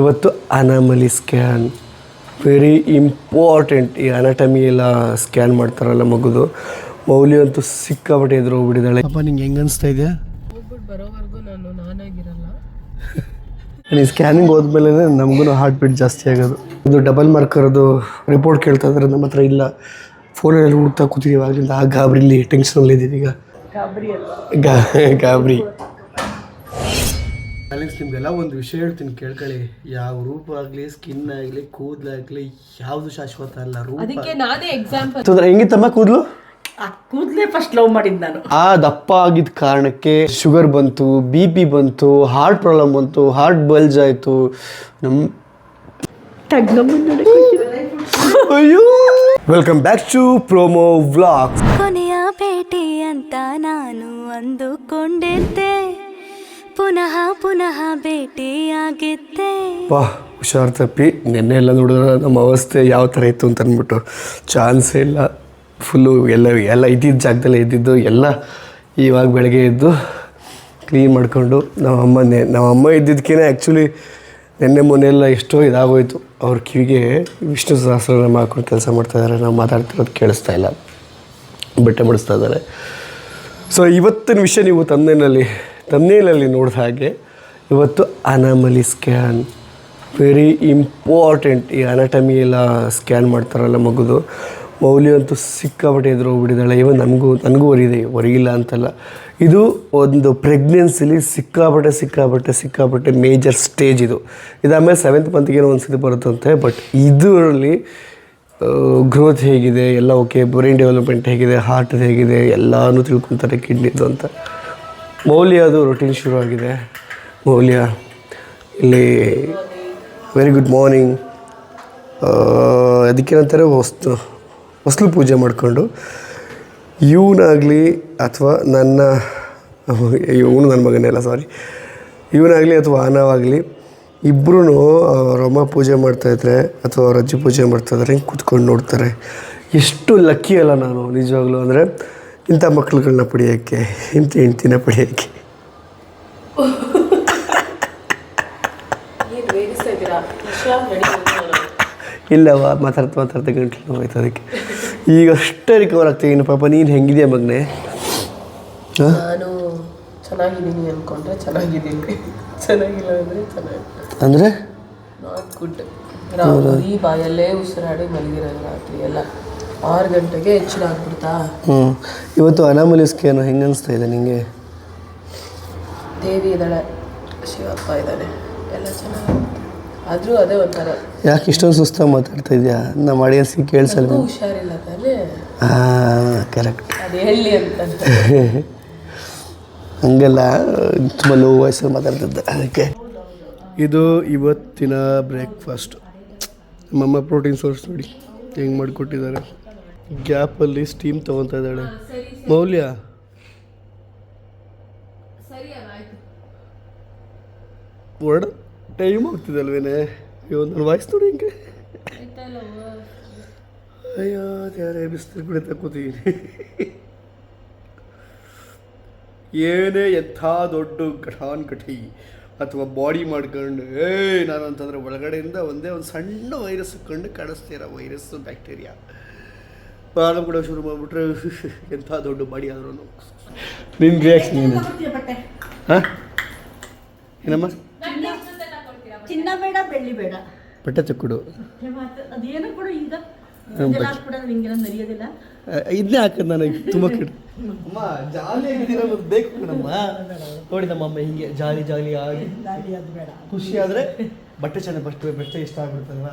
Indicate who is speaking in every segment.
Speaker 1: ಇವತ್ತು ಅನಾಮಲಿ scan very important. ಈ anatomy ಎಲ್ಲ ಸ್ಕ್ಯಾನ್ ಮಾಡ್ತಾರಲ್ಲ ಮಗುದು. ಮೌಲ್ಯ ಅಂತೂ ಸಿಕ್ಕಾಪಟ್ಟೆ ಎದುರು ಹೋಗ್ಬಿಟ್ಟಿದ್ದಾಳೆ. ಅಪ್ಪ ನಿಂಗೆ ಹೆಂಗೆ ಅನಿಸ್ತಾ ಇದೆಯಾ?
Speaker 2: ಹೋಗ್ಬಿಟ್ಟು ಬರೋವರೆಗೂ ನಾನಾಗಿರಲ್ಲ.
Speaker 1: ನೀನು ಸ್ಕ್ಯಾನಿಂಗ್ ಹೋದ್ಮೇಲೆ ನಮಗೂ ಹಾರ್ಟ್ ಬೀಟ್ ಜಾಸ್ತಿ ಆಗೋದು. ಇದು ಡಬಲ್ ಮಾರ್ಕರ್ದು ರಿಪೋರ್ಟ್ ಕೇಳ್ತಾ ಇದ್ದಾರೆ, ನಮ್ಮ ಹತ್ರ ಇಲ್ಲ. ಫೋನಲ್ಲಿ ಹುಡ್ತಾ ಕೂತಿದ್ದೀವಿ ಆಗಲಿಂದ. ಆ ಗಾಬರಿಲಿ ಟೆನ್ಷನಲ್ಲಿದ್ದೀವಿ ಈಗ. ಗಾಬರಿ ಅಲೆಕ್ಸ್, ನಿಮಗೆಲ್ಲ ಒಂದು ವಿಷಯ ಹೇಳ್ತೀನಿ ಕೇಳ್ಕೊಳ್ಳಿ. ಯಾವ ರೂಪ ಆಗಲಿ, ಸ್ಕಿನ್ ಆಗಲಿ, ಕೂದಲಾಗಲಿ ಯಾವುದು ಶಾಶ್ವತ ಅಲ್ಲ. ರೂಪ
Speaker 2: ಅದಕ್ಕೆ ನಾನೇ ಎಕ್ಸಾಂಪಲ್.
Speaker 1: ಹೆಂಗಿತ್ತಮ್ಮ ಕೂದಲು?
Speaker 2: ಕೂದಲೇ ಫಸ್ಟ್ ಲವ್ ಮಾಡಿದ್ದು ನಾನು.
Speaker 1: ಆ ದಪ್ಪ ಆಗಿದ್ದ ಕಾರಣಕ್ಕೆ ಶುಗರ್ ಬಂತು, BP ಬಂತು, ಹಾರ್ಟ್ ಪ್ರಾಬ್ಲಮ್ ಬಂತು, ಹಾರ್ಟ್ ಬಲ್ಜ್ ಆಯಿತು. ಅಯ್ಯೋ, welcome back to Promo vlogs.
Speaker 3: ಕೊನೆಯ ಭೇಟಿ ಅಂತ ನಾನು ಅಂದುಕೊಂಡಿದ್ದೆ, ಪುನಃ ಪುನಃ ಭೇಟಿಯಾಗಿದ್ದೆ.
Speaker 1: ವಾಹ್, ಹುಷಾರು ತಪ್ಪಿ. ನೆನ್ನೆ ಎಲ್ಲ ನೋಡಿದ್ರೆ ನಮ್ಮ ಅವಸ್ಥೆ ಯಾವ ಥರ ಇತ್ತು ಅಂತ ಅಂದ್ಬಿಟ್ಟು ಚಾನ್ಸೇ ಇಲ್ಲ. ಫುಲ್ಲು ಎಲ್ಲ ಇದ್ದಿದ್ದ ಜಾಗದಲ್ಲೇ ಇದ್ದಿದ್ದು ಎಲ್ಲ. ಇವಾಗ ಬೆಳಗ್ಗೆ ಎದ್ದು ಕ್ಲೀನ್ ಮಾಡಿಕೊಂಡು ನಮ್ಮಮ್ಮ ಇದ್ದಿದ್ದಕ್ಕೇ ಆ್ಯಕ್ಚುಲಿ ನೆನ್ನೆ ಮೊನ್ನೆಲ್ಲ ಎಷ್ಟೋ ಇದಾಗೋಯ್ತು. ಅವ್ರ ಕಿವಿಗೆ ವಿಷ್ಣು ಸಹಸ್ರನಾಮ ಹಾಕೊಂಡು ಕೆಲಸ ಮಾಡ್ತಾಯಿದ್ದಾರೆ. ನಾವು ಮಾತಾಡ್ತಿರೋದು ಕೇಳಿಸ್ತಾ ಇಲ್ಲ, ಬಟ್ಟೆ ಮಾಡಿಸ್ತಾ ಇದ್ದಾರೆ. ಸೊ ಇವತ್ತಿನ ವಿಷಯ ನೀವು ತಮ್ನೇಲಲ್ಲಿ ನೋಡಿದ ಹಾಗೆ ಇವತ್ತು ಅನಾಮಲಿ ಸ್ಕ್ಯಾನ್ ವೆರಿ ಇಂಪಾರ್ಟೆಂಟ್. ಈ ಅನಾಟಮಿ ಎಲ್ಲ ಸ್ಕ್ಯಾನ್ ಮಾಡ್ತಾರಲ್ಲ ಮಗುದು. ಮೌಲ್ಯ ಅಂತೂ ಸಿಕ್ಕಾಪಟ್ಟೆ ಎದುರು ಹೋಗ್ಬಿಟ್ಟಿದ್ದಾಳೆ. ಇವನ್ ನನಗೂ ಹೊರಗಿಲ್ಲ ಅಂತಲ್ಲ. ಇದು ಒಂದು ಪ್ರೆಗ್ನೆನ್ಸಿಲಿ ಸಿಕ್ಕಾಪಟ್ಟೆ ಮೇಜರ್ ಸ್ಟೇಜ್ ಇದು. ಇದಾದಮೇಲೆ 7th ಮಂತ್ಗೆ ಒಂದ್ಸತಿ ಬರುತ್ತಂತೆ. ಬಟ್ ಇದರಲ್ಲಿ ಗ್ರೋತ್ ಹೇಗಿದೆ ಎಲ್ಲ ಓಕೆ, ಬ್ರೈನ್ ಡೆವಲಪ್ಮೆಂಟ್ ಹೇಗಿದೆ, ಹಾರ್ಟ್ ಹೇಗಿದೆ ಎಲ್ಲನೂ ತಿಳ್ಕೊತಾರೆ, ಕಿಡ್ನಿದು ಅಂತ. ಮೌಲ್ಯ ಅದು ರೊಟೀನ್ ಶುರು ಆಗಿದೆ. ಮೌಲ್ಯ ಇಲ್ಲಿ ವೆರಿ ಗುಡ್ ಮಾರ್ನಿಂಗ್. ಅದಕ್ಕೇನಂತಾರೆ ಹೊಸ್ಲು ಪೂಜೆ ಮಾಡಿಕೊಂಡು ಇವನಾಗಲಿ ಅಥವಾ ಇವನು ನನ್ನ ಮಗನೇ ಅಲ್ಲ, ಸಾರಿ, ಇವನಾಗಲಿ ಅಥವಾ ಆನವಾಗಲಿ ಇಬ್ಬರೂ ರೊಮ್ಮ ಪೂಜೆ ಮಾಡ್ತಾಯಿದ್ರೆ ಅಥವಾ ಅವ್ರ ಅಜ್ಜಿ ಪೂಜೆ ಮಾಡ್ತಾಯಿದ್ರೆ ಹಿಂಗೆ ಕೂತ್ಕೊಂಡು ನೋಡ್ತಾರೆ. ಎಷ್ಟು ಲಕ್ಕಿ ಅಲ್ಲ ನಾನು ನಿಜವಾಗ್ಲೂ. ಅಂದರೆ ಇಂಥ ಮಕ್ಳುಗಳನ್ನ ಪಡೆಯೋಕ್ಕೆ, ಇಂಥ ಹೆಂಡ್ತಿನ ಪಡೆಯೋಕ್ಕೆ. ಇಲ್ಲವ ಮಾತಾಡ್ತಾ ಗಂಟ್ಲು ಹೋಯ್ತು. ಅದಕ್ಕೆ ಈಗ ಅಷ್ಟೇ ರಿಕವರ್ ಆಗ್ತೀನಿ. ಪಾಪ ನೀನು ಹೆಂಗಿದೆಯಾ ಮಗನೇ?
Speaker 2: ನಾನು ಚೆನ್ನಾಗಿದ್ದೀನಿ ಅಂದ್ಕೊಂಡ್ರೆ ಚೆನ್ನಾಗಿದ್ದೀನಿ, ಚೆನ್ನಾಗಿಲ್ಲ ಅಂದರೆ
Speaker 1: ಅಂದರೆ
Speaker 2: ನಾಟ್ ಗುಡ್. ಈ ಬಾಯಲ್ಲೇ ಉಸಿರಾಡಿ ಮಲಗಿರೋದು ರಾತ್ರಿ ಎಲ್ಲ 6 ಗಂಟೆಗೆ ಎಚ್ಚರ ಆಗ್ಬಿಡ್ತಾ.
Speaker 1: ಇವತ್ತು ಅನಾಮಲಿ ಸ್ಕ್ಯಾನ್ ಹೆಂಗೆ ಅನಿಸ್ತಾ ಇದೆ ನಿಮಗೆ?
Speaker 2: ದೇವಿ ಇದ್ದಾಳೆ, ಶಿವಪ್ಪ ಇದ್ದಾನೆ, ಎಲ್ಲ ಚೆನ್ನಾಗಿ. ಆದರೂ ಅದೇ ಒಂಥರ. ಯಾಕೆ
Speaker 1: ಇಷ್ಟೊಂದು ಸುಸ್ತಾಗಿ ಮಾತಾಡ್ತಾ ಇದೆಯಾ? ನಮ್ಮ ಆಡಿಯನ್ಸ್ಗೆ ಕೇಳಿಸಲ್ಲ.
Speaker 2: ಹುಷಾರಿಲ್ಲ ತಾನೇ?
Speaker 1: ಕರೆಕ್ಟ್.
Speaker 2: ಅದು ಹೇಳಿ ಅಂತ
Speaker 1: ಹಂಗೆಲ್ಲ ತುಂಬ ಲೋ ವಾಯ್ಸಲ್ಲಿ ಮಾತಾಡ್ತಿದ್ದೆ. ಅದಕ್ಕೆ ಇದು ಇವತ್ತಿನ ಬ್ರೇಕ್ಫಾಸ್ಟ್. ನಮ್ಮಮ್ಮ ಪ್ರೋಟೀನ್ ಸೋರ್ಸ್ ನೋಡಿ ಹೆಂಗೆ ಮಾಡಿಕೊಟ್ಟಿದ್ದಾರೆ. ಗ್ಯಾಪಲ್ಲಿ ಸ್ಟೀಮ್ ತೊಗೊತಾ ಇದ್ದಾಳೆ. ಮೌಲ್ಯ ವರ್ಡ್ ಟೈಮ್ ಹೋಗ್ತಿದೆ ಅಲ್ವೇನೆ? ನನ್ನ ವಾಯ್ಸ್ ನೋಡಿ ಹಿಂಗೆ. ಅಯ್ಯೋ ಯಾರೇ ಬಿಸಿಲು ಕುಡಿತಾ ಕೂತಿದ್ದೀನಿ. ಏನೇ ಎಂಥ ದೊಡ್ಡ ಘಟಾನ್ಘಟಿ ಅಥವಾ ಬಾಡಿ ಮಾಡ್ಕೊಂಡು ನಾನು ಅಂತಂದರೆ ಒಳಗಡೆಯಿಂದ ಒಂದೇ ಒಂದು ಸಣ್ಣ ವೈರಸ್ ಕಂಡು ಕಾಣಿಸ್ತೀರ. ವೈರಸ್ಸು, ಬ್ಯಾಕ್ಟೀರಿಯಾ ಪ್ರಾಬ್ಲಮ್ ಕೂಡ ಶುರು ಮಾಡಿಬಿಟ್ರೆ ಎಂಥ ದೊಡ್ಡ ಬಾಡಿ ಆದ್ರೂ. ನಿನ್ನ ರಿಯಾಕ್ಷನ್ ಏನು? ಹಾಂ ಏನಮ್ಮ?
Speaker 4: ಚಿನ್ನ ಬೇಡ, ಬೆಳ್ಳಿ ಬೇಡ,
Speaker 1: ಬಟ್ಟೆ ತಕ್ಕೊಡು.
Speaker 4: ಅದೇನು ಕೂಡ ಈಗ ನಡೆಯೋದಿಲ್ಲ.
Speaker 1: ಇದನ್ನೇ ಹಾಕೋದು ನನಗೆ ತುಂಬ ಅಮ್ಮ ಜಾಲಿಯಾಗಿದ್ದೀರ ಬೇಕು ಕಣಮ್ಮ. ನೋಡಿ ನಮ್ಮಮ್ಮ ಹಿಂಗೆ ಜಾಲಿ ಆಗಿ ಖುಷಿ ಆದರೆ ಬಟ್ಟೆ ಚೆನ್ನಾಗಿ ಬಟ್ಟೆ ಇಷ್ಟ ಆಗ್ಬಿಡ್ತಲ್ವ.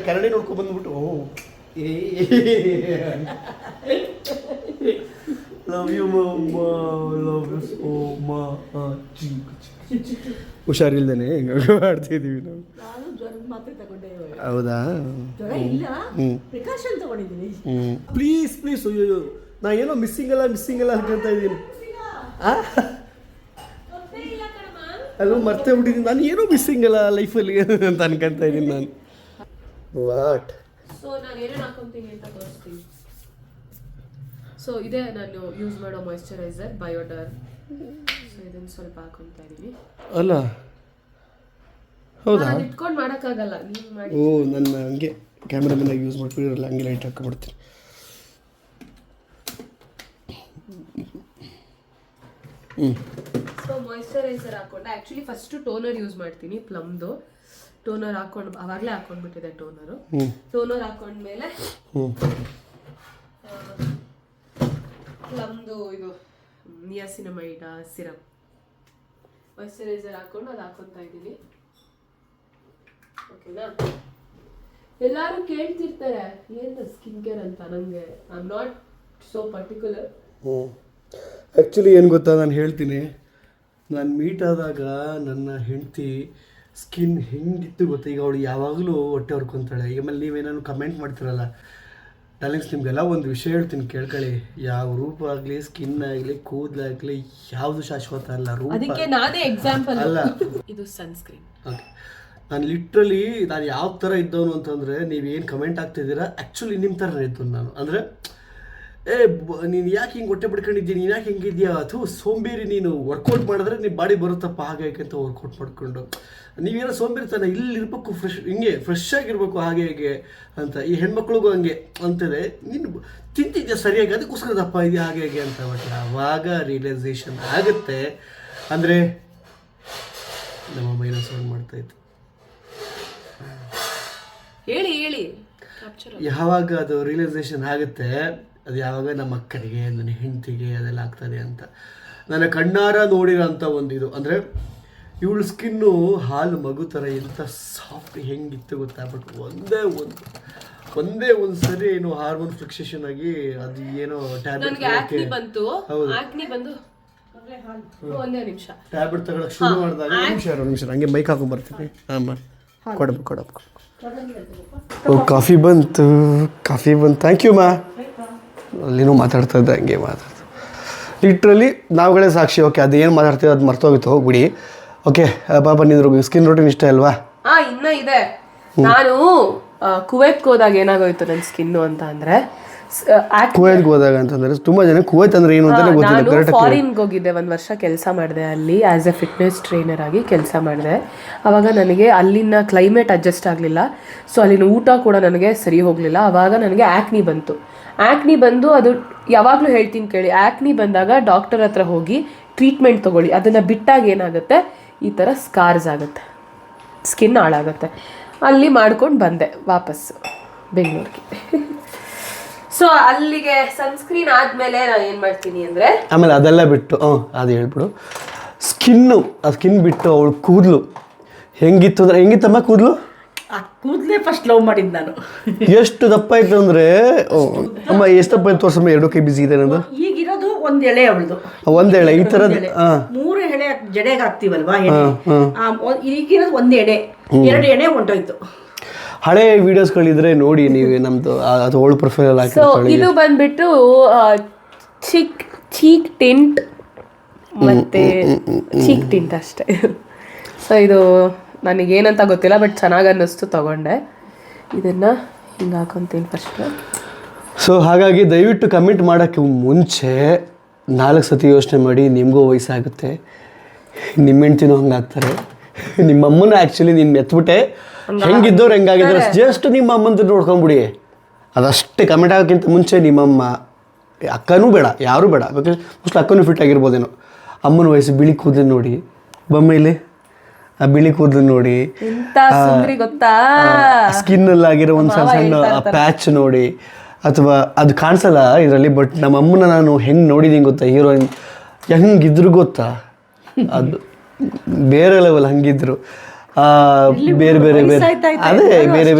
Speaker 1: ಕರಡಿ ನೋಡ್ಕೊಂಡು ಬಂದ್ಬಿಟ್ಟು ಲವ್ ಯು ಮಮ್ಮ, ಲವ್ ಯು ಸೋ ಮಚ್. ಹುಷಾರಿಲ್ದೇನೆ ಹಿಂಗೆ ಮಾಡ್ತಿದ್ದೀವಿ ನಾವು. ಹೌದಾ? ಪ್ಲೀಸ್ ಅಯ್ಯೋ, ನಾ ಏನೋ ಮಿಸ್ಸಿಂಗ್ ಅಲ್ಲ ಅನ್ಕೊಂತ ಇದ್ದೀನಿ. ಅಲ್ಲೂ ಮರ್ತೇ ಬಿಟ್ಟಿದ್ದೀನಿ ನಾನು. ಏನೋ ಮಿಸ್ಸಿಂಗ್ ಅಲ್ಲ ಲೈಫಲ್ಲಿ ಅಂತ ಅನ್ಕೊಂತ ಇದ್ದೀನಿ ನಾನು. ವಾಟ್?
Speaker 2: ಸೊ ನಾನು ಏನೇನು ಹಾಕೊತೀನಿ ಅಂತ ತೋರಿಸ್ತೀನಿ. ಸೊ ಇದೇ ನಾನು ಯೂಸ್ ಮಾಡೋ ಮಾಯಿಶ್ಚರೈಸರ್ ಬಯೋಡರ್. ಸೊ ಇದನ್ನು ಸ್ವಲ್ಪ ಹಾಕೊತಾ ಇದ್ದೀನಿ.
Speaker 1: ಅಲ್ಲ ಹೌದಾ?
Speaker 2: ಇಟ್ಕೊಂಡು ಮಾಡೋಕ್ಕಾಗಲ್ಲ, ನೀವು ಮಾಡಿ.
Speaker 1: ಓ, ನನ್ನ ಹಂಗೆ ಕ್ಯಾಮ್ರಾಮನ್ನಾಗಿ ಯೂಸ್ ಮಾಡ್ಬಿಟ್ಟಿರಲ್ಲ, ಹಂಗೆ ಲೈಟ್ ಹಾಕ್ಕೊಬಿಡ್ತೀನಿ.
Speaker 2: ಸೊ ಮಾಯಿಶ್ಚರೈಸರ್ ಹಾಕೊಂಡೆ. ಆ್ಯಕ್ಚುಲಿ ಫಸ್ಟು ಟೋನರ್ ಯೂಸ್ ಮಾಡ್ತೀನಿ, ಪ್ಲಮ್ದು ಟೋನರ್ ಹಾಕೊಂಡು ಅವಾಗಲೇ ಹಾಕೊಂಡ್ಬಿಟ್ಟಿದೆ ಟೋನರು. ಟೋನರ್ ಹಾಕೊಂಡ್ಮೇಲೆ ಪ್ಲಮ್ದು ಇದು ನಿಯಾಸಿನಮೈಡ್ ಸಿರಪ್ ಮಾಯಿಶ್ಚರೈಸರ್ ಹಾಕೊಂಡು ಅದು ಹಾಕೊತಾ ಇದ್ದೀನಿ. ಓಕೆನಾ? ಎಲ್ಲರೂ ಕೇಳ್ತಿರ್ತಾರೆ ಏನು ಸ್ಕಿನ್ ಕೇರ್ ಅಂತ. ನನಗೆ I am not so particular.
Speaker 1: Actually ಏನು ಗೊತ್ತಾ, ನಾನು ಹೇಳ್ತೀನಿ, ನಾನು ಮೀಟ್ ಆದಾಗ ನನ್ನ ಹೆಂಡತಿ ಸ್ಕಿನ್ ಹೆಂಗಿತ್ತು ಗೊತ್ತಾ. ಈಗ ಅವಳು ಯಾವಾಗಲೂ ಹೊಟ್ಟೆ ಹೊರ್ಕೊತಾಳೆ. ಈಗ ಮೇಲೆ ನೀವೇನಾದ್ರು ಕಮೆಂಟ್ ಮಾಡ್ತಿರಲ್ಲ ಡಾರ್ಲಿಂಗ್ಸ್, ನಿಮಗೆಲ್ಲ ಒಂದು ವಿಷಯ ಹೇಳ್ತೀನಿ ಕೇಳ್ಕೊಳ್ಳಿ. ಯಾವ ರೂಪ ಆಗಲಿ, ಸ್ಕಿನ್ ಆಗಲಿ, ಕೂದಲಾಗಲಿ ಯಾವುದು ಶಾಶ್ವತ ಅಲ್ಲ. ರೂಪ
Speaker 2: ಅದಕ್ಕೆ ನಾನೇ ಎಕ್ಸಾಂಪಲ್ ಅಲ್ಲ. ಇದು ಸನ್ಸ್ಕ್ರೀನ್.
Speaker 1: ಓಕೆ, ನಾನು ಲಿಟ್ರಲಿ ನಾನು ಯಾವ ಥರ ಇದ್ದವನು ಅಂತಂದರೆ, ನೀವೇನು ಕಮೆಂಟ್ ಆಗ್ತಿದ್ದೀರಾ ಆ್ಯಕ್ಚುಲಿ ನಿಮ್ಮ ಥರನೇ ಇದ್ದು ನಾನು. ಅಂದರೆ ನೀನು ಯಾಕೆ ಹಿಂಗೆ ಹೊಟ್ಟೆ ಬಿಡ್ಕೊಂಡಿದ್ದೀನಿ, ನೀನು ಯಾಕೆ ಹಿಂಗಿದ್ಯಾ, ಅಥವಾ ಸೋಂಬೇರಿ, ನೀನು ವರ್ಕೌಟ್ ಮಾಡಿದ್ರೆ ನಿಮ್ಮ ಬಾಡಿ ಬರುತ್ತಪ್ಪ ಹಾಗೆ ಅಂತ ವರ್ಕೌಟ್ ಮಾಡ್ಕೊಂಡು ನೀವೇನೋ ಸೋಂಬೇರಿತಾನೆ, ಇಲ್ಲಿ ಇರಬೇಕು, ಫ್ರೆಶ್ ಆಗಿರ್ಬೇಕು ಹಾಗೆ ಹೇಗೆ ಅಂತ. ಈ ಹೆಣ್ಮಕ್ಳಿಗೂ ಹಂಗೆ ಅಂತಾರೆ, ನೀನು ತಿಂತಿದ್ಯಾ ಸರಿಯಾಗಿ ಅದಕ್ಕೋಸ್ಕರ ದಪ್ಪ ಇದೆಯಾ ಹಾಗೆ ಹೇಗೆ ಅಂತ. ಬಟ್ ಆವಾಗ ರಿಯಲೈಸೇಷನ್ ಆಗುತ್ತೆ. ಅಂದರೆ ನಮ್ಮ ಮೈನ ಸೌಂಡ್ ಮಾಡ್ತಾಯಿತ್ತು.
Speaker 2: ಹೇಳಿ
Speaker 1: ಯಾವಾಗ ಅದು ರಿಯಲೈಸೇಷನ್ ಆಗುತ್ತೆ, ಅದು ಯಾವಾಗ ನಮ್ಮ ಅಕ್ಕನಿಗೆ, ನನ್ನ ಹೆಂಡತಿಗೆ ಅದೆಲ್ಲ ಆಗ್ತದೆ ಅಂತ. ನನ್ನ ಕಣ್ಣಾರ ನೋಡಿರೋಂಥ ಒಂದು ಇದು ಅಂದರೆ, ಇವಳು ಸ್ಕಿನ್ನು ಹಾಲು ಮಗು ಥರ ಎಂಥ ಸಾಫ್ಟ್ ಹೆಂಗಿತ್ತು ಗೊತ್ತಾ. ಬಟ್ ಒಂದೇ ಒಂದು ಸರಿ ಏನು ಹಾರ್ಮೋನ್ ಫ್ಲಕ್ಚುಯೇಷನ್ ಆಗಿ ಅದು ಏನೋ ಟ್ಯಾಬ್ಲೆಟ್ ಟ್ಯಾಬ್ಲೆಟ್ ತಗೊಳಕ್ಕೆ ಶುರು ಮಾಡಿದಾಗ ನಿಮಿಷ ಹಂಗೆ ಮೈಕ್ ಹಾಕೊಂಡು ಬರ್ತೀನಿ. ಕೊಡಬೇಕು. ಓ, ಕಾಫಿ ಬಂತು. ಥ್ಯಾಂಕ್ ಯು ಮಾ. ಅಲ್ಲಿನೂ ಮಾತಾಡ್ತಾ ಇದ್ದೆ, ಹಂಗೆ ಲಿಟ್ರಲಿ ನಾವುಗಳೇ ಸಾಕ್ಷಿ. ಓಕೆ, ಅದು ಏನು ಮಾತಾಡ್ತೀವಿ ಅದು ಮರ್ತೋಗಿತ್ತು, ಹೋಗ್ಬಿಡಿ. ಓಕೆ ಪಾಪ, ನಿಂದ್ರು ಸ್ಕಿನ್ ರೂಟೀನ್ ಇಷ್ಟ ಅಲ್ವಾ?
Speaker 2: ಇನ್ನ ಇದೆ. ನಾನು ಕುವೈತ್ಗೆ ಹೋದಾಗ ಏನಾಗೋಯ್ತು ನನ್ನ ಸ್ಕಿನ್ನು ಅಂತ ಅಂದ್ರೆ,
Speaker 1: ಕುವೈತ್ಗೆ ಹೋದಾಗ ಅಂತಂದ್ರೆ ತುಂಬಾ ಜನ ಕುವೈತ್ ಅಂದ್ರೆ ಏನು ಅಂತಾನೆ ಗೊತ್ತಿಲ್ಲ.
Speaker 2: ನಾನು ಫಾರಿನ್ಗೆ ಹೋಗಿದ್ದೆ, 1 ವರ್ಷ ಕೆಲಸ ಮಾಡಿದೆ ಅಲ್ಲಿ ಆಸ್ ಎ ಫಿಟ್ನೆಸ್ ಟ್ರೈನರ್ ಆಗಿ ಕೆಲಸ ಮಾಡಿದೆ. ಅವಾಗ ನನಗೆ ಅಲ್ಲಿನ ಕ್ಲೈಮೇಟ್ ಅಡ್ಜಸ್ಟ್ ಆಗಲಿಲ್ಲ. ಸೊ ಅಲ್ಲಿನ ಊಟ ಕೂಡ ನನಗೆ ಸರಿ ಹೋಗಲಿಲ್ಲ. ಅವಾಗ ನನಗೆ ಆ್ಯಕ್ನಿ ಬಂದು ಅದು ಯಾವಾಗಲೂ ಹೇಳ್ತೀನಿ ಕೇಳಿ, ಆ್ಯಕ್ನಿ ಬಂದಾಗ ಡಾಕ್ಟರ್ ಹತ್ರ ಹೋಗಿ ಟ್ರೀಟ್ಮೆಂಟ್ ತೊಗೊಳ್ಳಿ. ಅದನ್ನು ಬಿಟ್ಟಾಗ ಏನಾಗುತ್ತೆ, ಈ ಥರ ಸ್ಕಾರ್ಸ್ ಆಗುತ್ತೆ, ಸ್ಕಿನ್ ಹಾಳಾಗುತ್ತೆ. ಅಲ್ಲಿ ಮಾಡ್ಕೊಂಡು ಬಂದೆ ವಾಪಸ್ ಬೆಂಗಳೂರಿಗೆ. ಸೊ ಅಲ್ಲಿಗೆ ಸನ್ಸ್ಕ್ರೀನ್ ಆದಮೇಲೆ ನಾನು ಏನು ಮಾಡ್ತೀನಿ ಅಂದರೆ,
Speaker 1: ಆಮೇಲೆ ಅದೆಲ್ಲ ಬಿಟ್ಟು ಅದು ಹೇಳ್ಬಿಡು. ಸ್ಕಿನ್ ಬಿಟ್ಟು ಅವಳು ಕೂದಲು ಹೆಂಗಿತ್ತು ಅಂದರೆ, ಹೆಂಗಿತ್ತಮ್ಮ ಕೂದಲು?
Speaker 4: ಆ ಕೂದಲೇ ಫಸ್ಟ್ ಲವ್ ಮಾಡಿದ್ದು ನಾನು.
Speaker 1: ಎಷ್ಟು ದಪ್ಪ ಇತ್ತು ಅಂದರೆ, ಅಮ್ಮ ಎಷ್ಟು ದಪ್ಪ ಇತ್ತು ತೋರ್ಸಮ್ಮ. 2 ಕೈ ಬಿಸಿ ಇದೆ ನನ್ನದು.
Speaker 4: ಈಗಿರೋದು ಒಂದು ಎಳೆ ಅವಳದು,
Speaker 1: ಒಂದು ಎಳೆ ಈ ಥರದ್ದು.
Speaker 4: 3 ಎಳೆ ಜಡೆಗೆ ಹಾಕ್ತೀವಲ್ವಾ ಎಳೆ, ಈಗಿರೋದು 1 ಎಳೆ, 2 ಎಳೆ ಹೊಂಟೋಯ್ತು.
Speaker 1: ಹಳೆ ವಿಡಿಯೋಸ್ಗಳಿದ್ರೆ ನೋಡಿ ನೀವು, ನಮ್ದು ಅದು ಓಲ್ಡ್ ಪ್ರೊಫೈಲ್ ಹಾಕಿ.
Speaker 2: ಇದು ಬಂದ್ಬಿಟ್ಟು ಚೀಕ್ ಟಿಂಟ್ ಮತ್ತೆ ಚೀಕ್ ಟಿಂಟ್ ಅಷ್ಟೇ. ಸೊ ಇದು ನನಗೇನಂತ ಗೊತ್ತಿಲ್ಲ, ಬಟ್ ಚೆನ್ನಾಗಿ ಅನ್ನಿಸ್ತು, ತಗೊಂಡೆ. ಇದನ್ನು ಹಿಂಗೆ ಹಾಕೊತೀನಿ ಫಸ್ಟ್.
Speaker 1: ಸೊ ಹಾಗಾಗಿ ದಯವಿಟ್ಟು ಕಮೆಂಟ್ ಮಾಡೋಕ್ಕೆ ಮುಂಚೆ 4 ಸತಿ ಯೋಚನೆ ಮಾಡಿ. ನಿಮಗೂ ವಯಸ್ಸಾಗುತ್ತೆ, ನಿಮ್ಮ ಹೆಂಡ್ತಿನೂ ಹಂಗಾಗ್ತಾರೆ. ನಿಮ್ಮ ಅಮ್ಮನ ಆ್ಯಕ್ಚುಲಿ ನೀನು ಎತ್ಬಿಟ್ಟೆ ಹೆಂಗಿದ್ದವ್ರು ಹೆಂಗಾಗಿದ್ದಾರೆ ಜಸ್ಟ್ ನಿಮ್ಮ ಅಮ್ಮಂತ ನೋಡ್ಕೊಂಬಿಡಿ. ಅದಷ್ಟೇ. ಕಮೆಂಟ್ ಆಗೋಕ್ಕಿಂತ ಮುಂಚೆ ನಿಮ್ಮಮ್ಮ, ಅಕ್ಕನೂ ಬೇಡ, ಯಾರೂ ಬೇಡ, ಬಿಕಾಸ್ ಮೋಸ್ಟ್ ಅಕ್ಕನೂ ಫಿಟ್ ಆಗಿರ್ಬೋದೇನೋ. ಅಮ್ಮನ ವಯಸ್ಸು, ಬಿಳಿ ಕೂದಲು ನೋಡಿ, ಬೊಮ್ಮೆಯಲ್ಲಿ ಆ ಬಿಳಿ ಕೂದಲು ನೋಡಿ, ಸ್ಕಿನ್ನಲ್ಲಿ ಆಗಿರೋ ಒಂದು ಸಣ್ಣ ಪ್ಯಾಚ್ ನೋಡಿ, ಅಥವಾ ಅದು ಕಾಣಿಸಲ್ಲ ಇದರಲ್ಲಿ, ಬಟ್ ನಮ್ಮ ಅಮ್ಮನ ನಾನು ಹೆಂಗೆ ನೋಡಿದ್ದೀನಿ ಗೊತ್ತಾ, ಹೀರೋಯಿನ್ ಹೆಂಗಿದ್ರು ಗೊತ್ತಾ, ಅದು ಬೇರೆ ಲೆವೆಲ್ ಹಂಗಿದ್ರು. ಬೇರೆ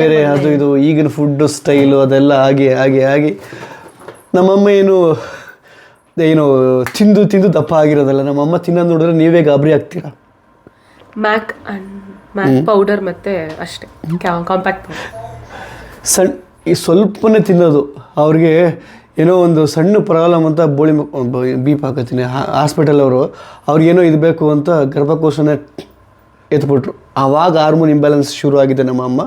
Speaker 1: ಬೇರೆ ಅದು ಇದು ಈಗಿನ ಫುಡ್ಡು ಸ್ಟೈಲು ಅದೆಲ್ಲ ಆಗಿ ನಮ್ಮಮ್ಮ ಏನು ತಿಂದು ದಪ್ಪ ಆಗಿರೋದಲ್ಲ. ನಮ್ಮಮ್ಮ ತಿನ್ನೋದು ನೋಡಿದ್ರೆ ನೀವೇ ಗಾಬರಿ ಆಗ್ತೀರಾ.
Speaker 2: ಮ್ಯಾಕ್ ಪೌಡರ್ ಮತ್ತೆ ಅಷ್ಟೇ, ಕಾಂಪ್ಯಾಕ್ಟ್
Speaker 1: ಈ ಸ್ವಲ್ಪನೇ ತಿನ್ನೋದು. ಅವ್ರಿಗೆ ಏನೋ ಒಂದು ಸಣ್ಣ ಪ್ರಾಬ್ಲಮ್ ಅಂತ ಬೀಪ್ ಹಾಕತ್ತೀನಿ. ಹಾಸ್ಪಿಟಲ್ ಅವ್ರಿಗೇನೋ ಇದು ಬೇಕು ಅಂತ ಗರ್ಭಕೋಶನೇ ಎತ್ಬಿಟ್ರು. ಆವಾಗ ಹಾರ್ಮೋನ್ ಇಂಬ್ಯಾಲೆನ್ಸ್ ಶುರು ಆಗಿದೆ ನಮ್ಮ ಅಮ್ಮ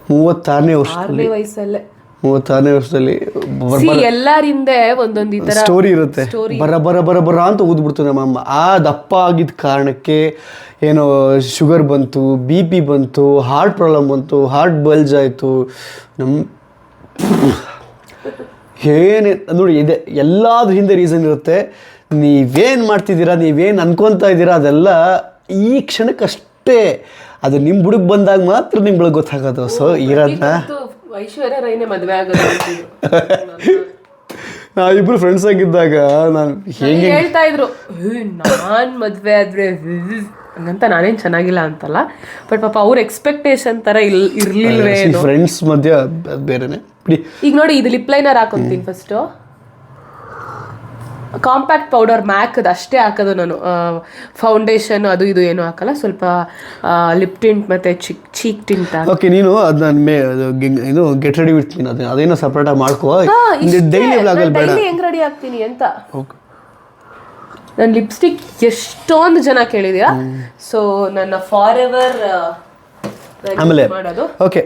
Speaker 1: 36ನೇ ವರ್ಷದಲ್ಲಿ
Speaker 2: ಎಲ್ಲರಿಂದ ಒಂದೊಂದು ಈ ತರ
Speaker 1: ಸ್ಟೋರಿ ಇರುತ್ತೆ. ಬರ ಅಂತ ಊದ್ಬಿಡ್ತು ನಮ್ಮಮ್ಮ. ಆ ದಪ್ಪ ಆಗಿದ್ದ ಕಾರಣಕ್ಕೆ ಏನೋ ಶುಗರ್ ಬಂತು, BP ಬಂತು, ಹಾರ್ಟ್ ಪ್ರಾಬ್ಲಮ್ ಬಂತು, ಹಾರ್ಟ್ ಬಲ್ಜ್ ಆಯಿತು. ಏನೇ ನೋಡಿ ಇದೆ, ಎಲ್ಲಾದ್ರ ಹಿಂದೆ ರೀಸನ್ ಇರುತ್ತೆ. ನೀವೇನು ಮಾಡ್ತಿದ್ದೀರಾ, ನೀವೇನು ಅನ್ಕೊತಾ ಇದ್ದೀರಾ, ಅದೆಲ್ಲ ಈ ಕ್ಷಣಕ್ಕಷ್ಟೇ. ಅದು ನಿಮ್ಮ ಬುಡಕ್ಕೆ ಬಂದಾಗ ಮಾತ್ರ ನಿಮ್ಗಳಿಗೆ ಗೊತ್ತಾಗೋದು. ಸೊ ಇರೋದನ್ನ
Speaker 2: ಐಶ್ವರ್ಯ ರೈನೇ ಮದುವೆ ಆಗೋದು
Speaker 1: ನಾವಿಬ್ರು ಫ್ರೆಂಡ್ಸ್ ಆಗಿದ್ದಾಗ ನಾನು ಹೇಗೆ
Speaker 2: ಹೇಳ್ತಾ ಇದ್ರು, ನಾನ್ ಮದ್ವೆ ಆದ್ರೆ ಹಂಗಂತ ನಾನೇನ್ ಚೆನ್ನಾಗಿಲ್ಲ ಅಂತಲ್ಲ, ಬಟ್ ಪಾಪ ಅವ್ರ ಎಕ್ಸ್ಪೆಕ್ಟೇಷನ್ ತರ ಇರ್ಲಿಲ್ವೇ.
Speaker 1: ಫ್ರೆಂಡ್ಸ್ ಮಧ್ಯ ಬೇರೆನೆ ಬಿಡಿ.
Speaker 2: ಈಗ ನೋಡಿ, ಇದು ಲಿಪ್ ಲೈನರ್ ಹಾಕೊಂತೀನಿ ಫಸ್ಟ್. ಕಾಂಪ್ಯಾಕ್ಟ್ ಪೌಡರ್ ಮ್ಯಾಕ್ದು ಅಷ್ಟೇ ಹಾಕೋದು ನಾನು. ಫೌಂಡೇಶನ್ ಅದು ಇದು ಏನು ಹಾಕಲ್ಲ. ಸ್ವಲ್ಪ ಲಿಪ್ ಟಿಂಟ್ ಮತ್ತೆ ಚೀಕ್ ಟಿಂಟ್.
Speaker 1: ಓಕೆ, ನೀನು ಅದನ್ನ ಇದು ಗೆಟ್ ರೆಡಿ ವಿತ್ ಮೀ ಅದೇನೋ ಸಪ್ರೇಟಾಗಿ ಮಾಡ್ಕೋ. ಡೈಲಿ ವ್ಲಾಗಲ್ಲಿ ಬೇಡ.
Speaker 2: ಹೆಂಗ್ ರೆಡಿ ಆಗ್ತೀನಿ ಅಂತ. ನನ್ನ ಲಿಪ್ಸ್ಟಿಕ್ ಎಷ್ಟೊಂದು ಜನ ಕೇಳಿದೀರಾ. ಸೊ ನನ್ನ ಫಾರ್ ಎವರ್
Speaker 1: ಆಮೇಲೆ
Speaker 2: ಮಾಡೋದು
Speaker 1: ಓಕೆ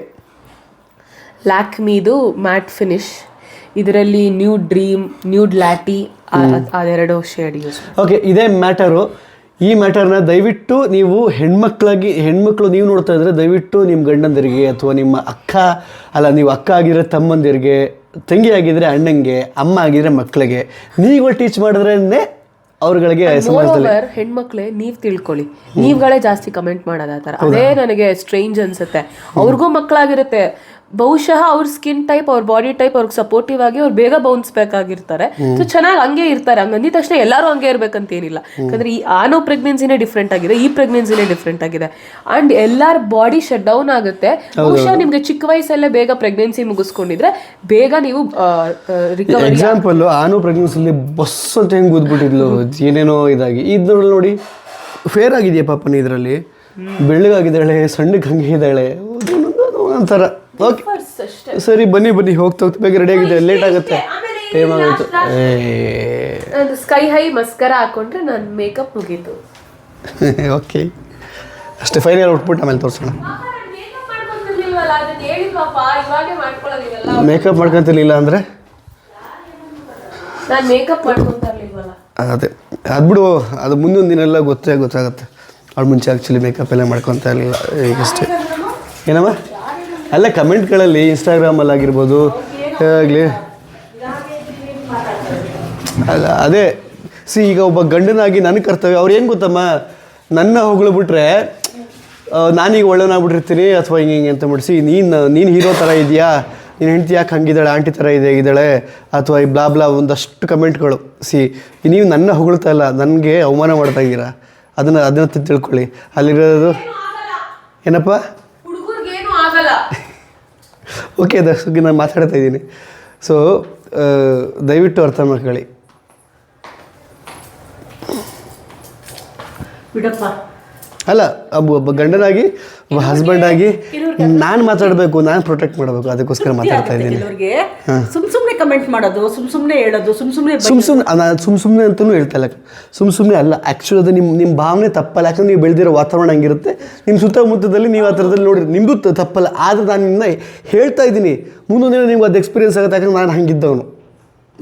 Speaker 2: ಲ್ಯಾಕ್ಮಿದು ಮ್ಯಾಟ್ ಫಿನಿಶ್. ಇದರಲ್ಲಿ ನ್ಯೂಡ್ ಡ್ರೀಮ್, ನ್ಯೂಡ್ ಲ್ಯಾಟಿ ಅದೆರಡು ಶೇಡ್ ಯೂಸ್.
Speaker 1: ಓಕೆ, ಇದೇ ಮ್ಯಾಟರು. ಈ ಮ್ಯಾಟರ್ನ ದಯವಿಟ್ಟು ನೀವು ಹೆಣ್ಮಕ್ಳು ನೀವು ನೋಡ್ತಾ ಇದ್ರೆ ದಯವಿಟ್ಟು ನಿಮ್ಮ ಗಂಡಂದಿರಿಗೆ ಅಥವಾ ನಿಮ್ಮ ನೀವು ಅಕ್ಕ ಆಗಿದ್ರೆ ತಮ್ಮಂದಿರಿಗೆ, ತಂಗಿ ಆಗಿದ್ರೆ ಅಣ್ಣಂಗೆ, ಅಮ್ಮ ಆಗಿದ್ರೆ ಮಕ್ಕಳಿಗೆ ನೀವುಗಳು ಟೀಚ್ ಮಾಡಿದ್ರೇ ಅವ್ರಗಳಿಗೆ ಸಮಾಜದಲ್ಲಿ.
Speaker 2: ಹೆಣ್ಮಕ್ಳೇ ನೀವ್ ತಿಳ್ಕೊಳ್ಳಿ, ನೀವ್ಗಳೇ ಜಾಸ್ತಿ ಕಮೆಂಟ್ ಮಾಡೋದು ಆ ಥರ. ಅದೇ ನನಗೆ ಸ್ಟ್ರೇಂಜ್ ಅನ್ಸುತ್ತೆ. ಅವ್ರಿಗೂ ಮಕ್ಕಳಾಗಿರುತ್ತೆ, ಬಹುಶಃ ಅವ್ರ ಸ್ಕಿನ್ ಟೈಪ್, ಅವ್ರ ಬಾಡಿ ಟೈಪ್ ಅವ್ರಿಗೆ ಸಪೋರ್ಟಿವ್ ಆಗಿ ಅವ್ರು ಬೇಗ ಬೌನ್ಸ್ ಬ್ಯಾಕ್ ಆಗಿರ್ತಾರೆ. ಸೊ ಚೆನ್ನಾಗಿ ಹಂಗೆ ಇರ್ತಾರೆ. ಹಂಗಂದಿದ ತಕ್ಷಣ ಎಲ್ಲರೂ ಹಂಗೆ ಇರ್ಬೇಕಂತ ಏನಿಲ್ಲ. ಯಾಕಂದ್ರೆ ಆನೋ ಪ್ರೆಗ್ನೆನ್ಸಿನೇ ಡಿಫ್ರೆಂಟ್ ಆಗಿದೆ, ಈ ಪ್ರೆಗ್ನೆನ್ಸಿನೇ ಡಿಫ್ರೆಂಟ್ ಆಗಿದೆ. ಅಂಡ್ ಎಲ್ಲಾರ ಬಾಡಿ ಶಟ್ ಡೌನ್ ಆಗುತ್ತೆ. ಬಹುಶಃ ನಿಮ್ಗೆ ಚಿಕ್ಕ ವಯಸ್ಸಲ್ಲೇ ಬೇಗ ಪ್ರೆಗ್ನೆನ್ಸಿ ಮುಗಿಸ್ಕೊಂಡಿದ್ರೆ ಬೇಗ ನೀವು ರಿಕವರಿ.
Speaker 1: ಎಕ್ಸಾಂಪಲ್, ಆನೋ ಪ್ರೆಗ್ನೆನ್ಸಿಲಿ ಬಸ್ ಅಂತ ಹೆಂಗ್ ಓದ್ಬಿಟ್ಟಿದ್ಲು, ಏನೇನೋ ಇದಾಗಿ. ಇದ್ರಲ್ಲಿ ನೋಡಿ ಫೇರ್ ಆಗಿದೆಯಾ ಪಾಪನ, ಇದರಲ್ಲಿ ಬೆಳ್ಳಗಾಗಿದ್ದಾಳೆ, ಸಣ್ಣಕ್ಕೆ ಹಂಗೆ ಇದ್ದಾಳೆ ಒಂಥರ. ಓಕೆ ಸರಿ, ಬನ್ನಿ ಹೋಗ್ತಾ ಬೇಗ ರೆಡಿ ಆಗಿದೆ, ಲೇಟ್ ಆಗುತ್ತೆ, ಟೈಮ್ ಆಗುತ್ತೆ.
Speaker 2: ಸ್ಕೈ ಹೈ ಮಸ್ಕರ ಹಾಕೊಂಡ್ರೆ ನನ್ನ ಮೇಕಪ್ ಮುಗೀತು.
Speaker 1: ಓಕೆ ಅಷ್ಟೇ, ಫೈನಲ್ ಔಟ್ಪುಟ್ ಆಮೇಲೆ ತೋರಿಸೋಣ. ಮೇಕಪ್ ಮಾಡ್ಕೊಂತಿರ್ಲಿಲ್ಲ ಅಂದರೆ
Speaker 2: ನಾನು ಮೇಕಪ್ ಮಾಡ್ಕೊಂತ ಇರ್ಲಿಲ್ವಲ್ಲ.
Speaker 1: ಅದೇ ಅದು ಬಿಡು, ಅದು ಮುಂದಿನ ದಿನ ಎಲ್ಲ ಗೊತ್ತಾಗುತ್ತೆ. ಅವ್ಳು ಮುಂಚೆ ಆ್ಯಕ್ಚುಲಿ ಮೇಕಪ್ ಎಲ್ಲ ಮಾಡ್ಕೊತಾ ಇರಲಿಲ್ಲ, ಈಗಷ್ಟೇ. ಏನಮ್ಮ ಅಲ್ಲ ಕಮೆಂಟ್ಗಳಲ್ಲಿ ಇನ್ಸ್ಟಾಗ್ರಾಮಲ್ಲಿ ಆಗಿರ್ಬೋದು ಆಗಲಿ ಅದೇ ಈಗ ಒಬ್ಬ ಗಂಡನಾಗಿ ನನ್ನ ಕರ್ತವ್ಯ. ಅವ್ರು ಏನು ಗೊತ್ತಮ್ಮ, ನನ್ನ ಹೊಗಳ್ಬಿಟ್ರೆ ನಾನೀಗ ಒಳ್ಳೆನಾಗ್ಬಿಟ್ಟಿರ್ತೀನಿ ಅಥವಾ ಹಿಂಗೆ ಅಂತ ಮಾಡಿಸಿ ನೀನು ಹೀರೋ ಥರ ಇದೆಯಾ, ನೀನು ಹೆಂಡ್ತಿ ಯಾಕೆ ಹಂಗಿದ್ದಾಳೆ, ಆಂಟಿ ಥರ ಇದ್ದಾಳೆ ಅಥವಾ ಈ ಬ್ಲಾ ಒಂದಷ್ಟು ಕಮೆಂಟ್ಗಳು. ನೀವು ನನ್ನ ಹೊಗಳ್ತಾ ಇಲ್ಲ, ನನಗೆ ಅವಮಾನ ಮಾಡ್ತಾ ಇದ್ದೀರಾ. ಅದನ್ನು ತಿಳ್ಕೊಳ್ಳಿ. ಅಲ್ಲಿರೋದು ಏನಪ್ಪ, ಓಕೆ ದರ್ಶಕ ನಾನು ಮಾತಾಡ್ತಾ ಇದ್ದೀನಿ. ಸೊ ದಯವಿಟ್ಟು ಅರ್ಥ ಮಾಡ್ಕೊಳ್ಳಿ. ಅಲ್ಲ, ಒಬ್ಬ ಗಂಡನಾಗಿ ಒಬ್ಬ ಹಸ್ಬೆಂಡ್ ಆಗಿ ನಾನು ಮಾತಾಡಬೇಕು, ನಾನು ಪ್ರೊಟೆಕ್ಟ್ ಮಾಡಬೇಕು, ಅದಕ್ಕೋಸ್ಕರ ಮಾತಾಡ್ತಾ ಇದ್ದೀನಿ.
Speaker 4: ಸುಮ್ಮನೆ ಕಮೆಂಟ್ ಮಾಡೋದು, ಸುಮ್ಮನೆ ಹೇಳೋದು,
Speaker 1: ನಾನು ಸುಮ್ಮನೆ ಅಂತಲೂ ಹೇಳ್ತಾ ಇಲ್ಲ. ಸುಮ್ಮನೆ ಅಲ್ಲ, ಆ್ಯಕ್ಚುಲಿ ಅದು ನಿಮ್ಮ ಭಾವನೆ ತಪ್ಪಲ್ಲ. ಯಾಕಂದ್ರೆ ನೀವು ಬೆಳೆದಿರೋ ವಾತಾವರಣ ಹಂಗಿರುತ್ತೆ. ನಿಮ್ಮ ಸುತ್ತಮುತ್ತದಲ್ಲಿ ನೀವು ಆ ಥರದಲ್ಲಿ ನೋಡಿರಿ, ನಿಮ್ಮದು ತಪ್ಪಲ್ಲ. ಆದರೆ ನಾನು ನಿಮ್ಮನ್ನ ಹೇಳ್ತಾ ಇದ್ದೀನಿ, ಮುಂದೊಂದು ದಿನ ನಿಮ್ಗೆ ಅದು ಎಕ್ಸ್ಪೀರಿಯನ್ಸ್ ಆಗುತ್ತೆ. ಯಾಕಂದ್ರೆ ನಾನು ಹಂಗಿದ್ದವನು,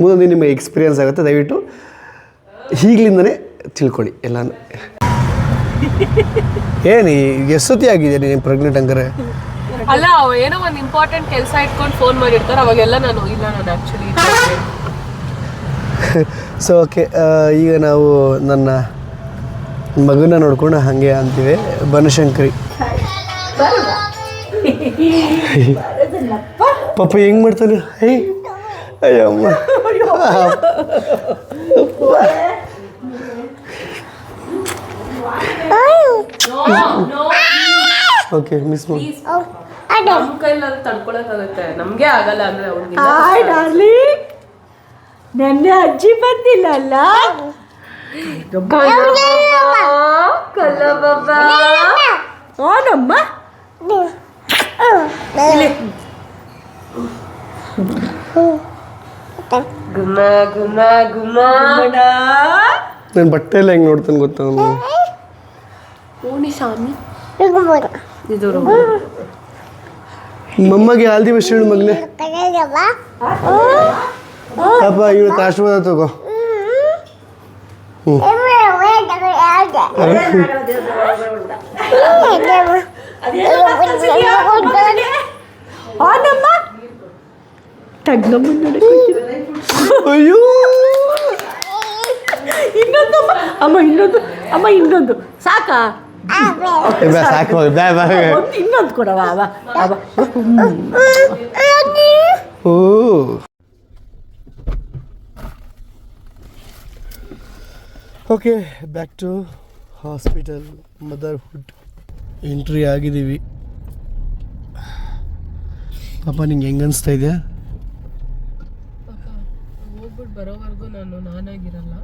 Speaker 1: ಮುಂದೊಂದು ದಿನ ನಿಮಗೆ ಎಕ್ಸ್ಪೀರಿಯನ್ಸ್ ಆಗುತ್ತೆ. ದಯವಿಟ್ಟು ಈಗಲಿಂದನೇ ತಿಳ್ಕೊಳ್ಳಿ ಎಲ್ಲನೂ. ಏನು ಎಷ್ಟೊತ್ತಿ ಆಗಿದೆ ನೀನು ಪ್ರೆಗ್ನೆಂಟ್ ಹಂಗಾರೆ?
Speaker 2: ಅಲ್ಲ, ಏನೋ ಒಂದು ಇಂಪಾರ್ಟೆಂಟ್ ಕೆಲಸ ಇಟ್ಕೊಂಡು ಫೋನ್ ಮಾಡಿರ್ತಾರೆ, ಅವಾಗೆಲ್ಲ ನಾನು ಆ್ಯಕ್ಚುಲಿ.
Speaker 1: ಸೊ ಓಕೆ, ಈಗ ನಾವು ನನ್ನ ಮಗನ ನೋಡ್ಕೊಂಡು ಹಾಗೆ ಅಂತೀವಿ. ಬನಶಂಕರಿ ಪಾಪ ಹೆಂಗೆ ಮಾಡ್ತಾನೆ, ಅಯ್ಯಮ್ಮ ಓಕೆ ಮಿಸ್ ಮಾಡಿ.
Speaker 2: ನಮ್ಮ ಕೈಲಾದ್ರೆ ತಡ್ಕೊಳಕ್ಕಾಗತ್ತೆ, ನಮ್ಗೆ ಆಗಲ್ಲ ಅಂದ್ರೆ ಅವ್ರಿಗೆ.
Speaker 4: ನನ್ನ ಅಜ್ಜಿ ಬಂದಿಲ್ಲ ಅಲ್ಲ, ಓನಮ್ಮ
Speaker 2: ಗುಮ ಗುಮ ಗುಮ.
Speaker 1: ನನ್ನ ಬಟ್ಟೆ ಎಲ್ಲ ಹೆಂಗೆ ನೋಡ್ತಾನೆ ಗೊತ್ತಾ ಅವನು.
Speaker 2: ಓಣಿ ಸ್ವಾಮಿ ಇದು
Speaker 1: ಮಮ್ಮಗೆ ಹಾಲ್ದಿ ಬಸ್ ಹೇಳು ಮಗನೇ. ಅಪ್ಪ ಇವತ್ತು ಆಶೀರ್ವಾದ ತಗೋ. ಅಯ್ಯೋ
Speaker 4: ಇನ್ನೊಂದು ಸಾಕಾ
Speaker 1: ಸಾಕು
Speaker 4: ಇನ್ನೊಂದು ಕೊಡವ
Speaker 1: ಓ okay back to hospital Motherhood entry ಆಗಿದ್ದೀವಿ. ಪಾಪ ನಿಂಗೆ ಹೆಂಗೆ ಅನಿಸ್ತಾ ಇದೆಯಾ?
Speaker 2: ಹೋಗ್ಬಿಟ್ಟು ಬರೋವರೆಗೂ ನಾನಾಗಿರಲ್ಲ.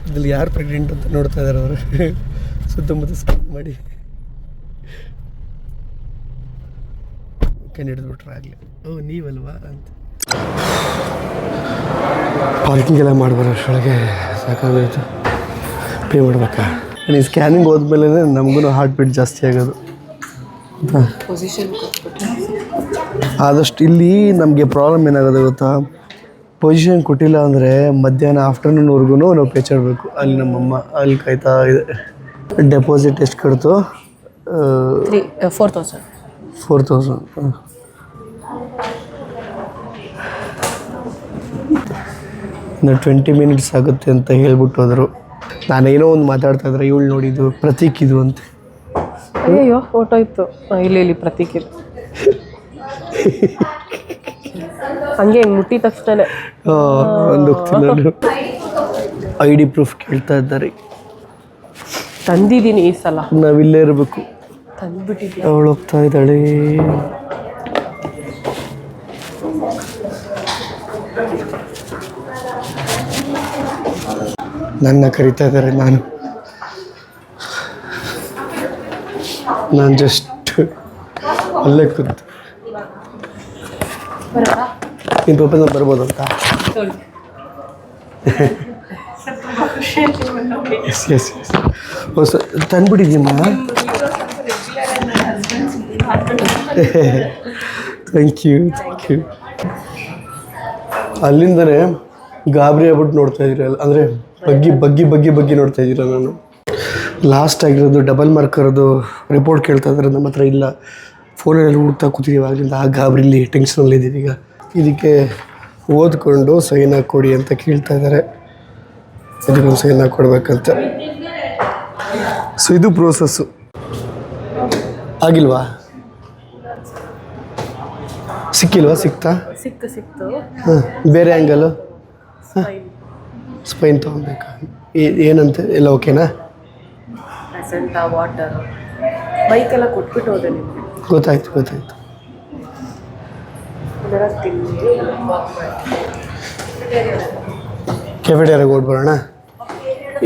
Speaker 1: ಇದ್ರಲ್ಲಿ ಯಾರು ಪ್ರೆಗ್ನೆಂಟ್ ಅಂತ ನೋಡ್ತಾ ಇದ್ದಾರೆ ಅವರು ಸುತ್ತಮುತ್ತ ಸ್ಕ್ಯಾನ್ ಮಾಡಿ ಕಣ್ಣು ಹಿಡಿದ್ಬಿಟ್ರೆ ಆಗಲಿ. ಓ ನೀವಲ್ವಾ ಅಂತ ಪಾರ್ಕಿಂಗ್ ಎಲ್ಲ ಮಾಡ್ಬಾರ ಅಷ್ಟೊಳಗೆ ಸಾಕಾಗೋಯ್ತು. ಪೇ ಮಾಡ್ಬೇಕಾ? ನೀವು ಸ್ಕ್ಯಾನಿಂಗ್ ಹೋದ್ಮೇಲೆ ನಮಗೂ ಹಾರ್ಟ್ ಬೀಟ್ ಜಾಸ್ತಿ ಆಗೋದು.
Speaker 2: ಪೊಸಿಷನ್
Speaker 1: ಆದಷ್ಟು ಇಲ್ಲಿ ನಮಗೆ ಪ್ರಾಬ್ಲಮ್ ಏನಾಗೋದು ಗೊತ್ತಾ, ಪೊಸಿಷನ್ ಕೊಟ್ಟಿಲ್ಲ ಅಂದರೆ ಮಧ್ಯಾಹ್ನ ಆಫ್ಟರ್ನೂನ್ವರೆಗೂ ನಾವು ಪೇಚಾಡಬೇಕು. ಅಲ್ಲಿ ನಮ್ಮಮ್ಮ ಅಲ್ಲಿ ಕಾಯ್ತಾ ಇದೆ. ಡೆಪಾಸಿಟ್ ಎಷ್ಟು ಕಟ್ತು? 4,000. ಇನ್ನು 20 ಮಿನಿಟ್ಸ್ ಆಗುತ್ತೆ ಅಂತ ಹೇಳ್ಬಿಟ್ಟು ಹೋದರು. ನಾನೇನೋ ಒಂದು ಮಾತಾಡ್ತಾ ಇದ್ರೆ ಇವಳು ನೋಡಿದ್ದು ಪ್ರತೀಕ್ ಇದು ಅಂತ.
Speaker 2: ಅಯ್ಯೋ ಫೋಟೋ ಇತ್ತು ಇಲ್ಲಿ ಪ್ರತೀಕ್ ಇದು. ಹಂಗೆ ಹಿಂಗೆ ಮುಟ್ಟಿದ ತಕ್ಷಣ
Speaker 1: ಒಂದು ಹೋಗ್ತೀನಿ. ID ಪ್ರೂಫ್ ಕೇಳ್ತಾ ಇದ್ದಾರೆ.
Speaker 2: ತಂದಿದ್ದೀನಿ ಈ ಸಲ.
Speaker 1: ನಾವಿಲ್ಲೇ ಇರಬೇಕು.
Speaker 2: ತಂದ್ಬಿಟ್ಟಿದ್ದೀನಿ.
Speaker 1: ಅವಳು ಹೋಗ್ತಾ ಇದ್ದಾಳೆ. ನನ್ನ ಕರಿತಾ ಇದ್ದಾರೆ. ನಾನು ಜಸ್ಟ್ ಅಲ್ಲೇ ಕೂತು ನಿನ್ನ ಪಾಪ ಬರ್ಬೋದು ಅಂತ. ಎಸ್ ಹೊಸ ತಂದ್ಬಿಟ್ಟಿದ್ದೀಮ್ಮ. Thank you. ಅಲ್ಲಿಂದನೇ ಗಾಬರಿ ಆಗ್ಬಿಟ್ಟು ನೋಡ್ತಾ ಇದ್ದೀರ, ಅಂದರೆ ಬಗ್ಗಿ ನೋಡ್ತಾ ಇದ್ದೀರ. ನಾನು ಲಾಸ್ಟ್ ಆಗಿರೋದು ಡಬಲ್ ಮಾರ್ಕರ್ದು ರಿಪೋರ್ಟ್ ಕೇಳ್ತಾ ಇದ್ದಾರೆ. ನಮ್ಮ ಹತ್ರ ಇಲ್ಲ, ಫೋನಲ್ಲಿ ಹುಡುಕ್ತಾ ಕೂತಿದ್ದೀವಿ ಆಗಲಿಂದ. ಆ ಗಾಬರಿಲಿ ಟೆನ್ಷನಲ್ಲಿದ್ದೀವಿ. ಈಗ ಇದಕ್ಕೆ ಓದ್ಕೊಂಡು ಸೈನ್ ಹಾಕ್ಕೊಡಿ ಅಂತ ಕೇಳ್ತಾ ಇದ್ದಾರೆ. ಇದಕ್ಕೊಂದು ಸೈನ್ ಹಾಕ್ಕೊಡ್ಬೇಕಂತ. ಸೊ ಇದು ಪ್ರೋಸೆಸ್ಸು. ಆಗಿಲ್ವಾ? ಸಿಕ್ಕಿಲ್ವಾ? ಸಿಕ್ತಾ?
Speaker 2: ಸಿಕ್ತು.
Speaker 1: ಹಾಂ, ಬೇರೆ ಆ್ಯಂಗಲು ಸ್ಪೈನ್ ತೊಗೊಬೇಕಾ? ಏನಂತೆ ಎಲ್ಲ ಓಕೆನಾ?
Speaker 2: ವಾಟರ್ ಬೈಕೆಲ್ಲ ಕೊಟ್ಬಿಟ್ಟು ಹೋದೆ ನಿಮಗೆ.
Speaker 1: ಗೊತ್ತಾಯ್ತು. ಕೆಫೆಟೇರಿಯಾಗೆ ಓಡ್ಬರೋಣ.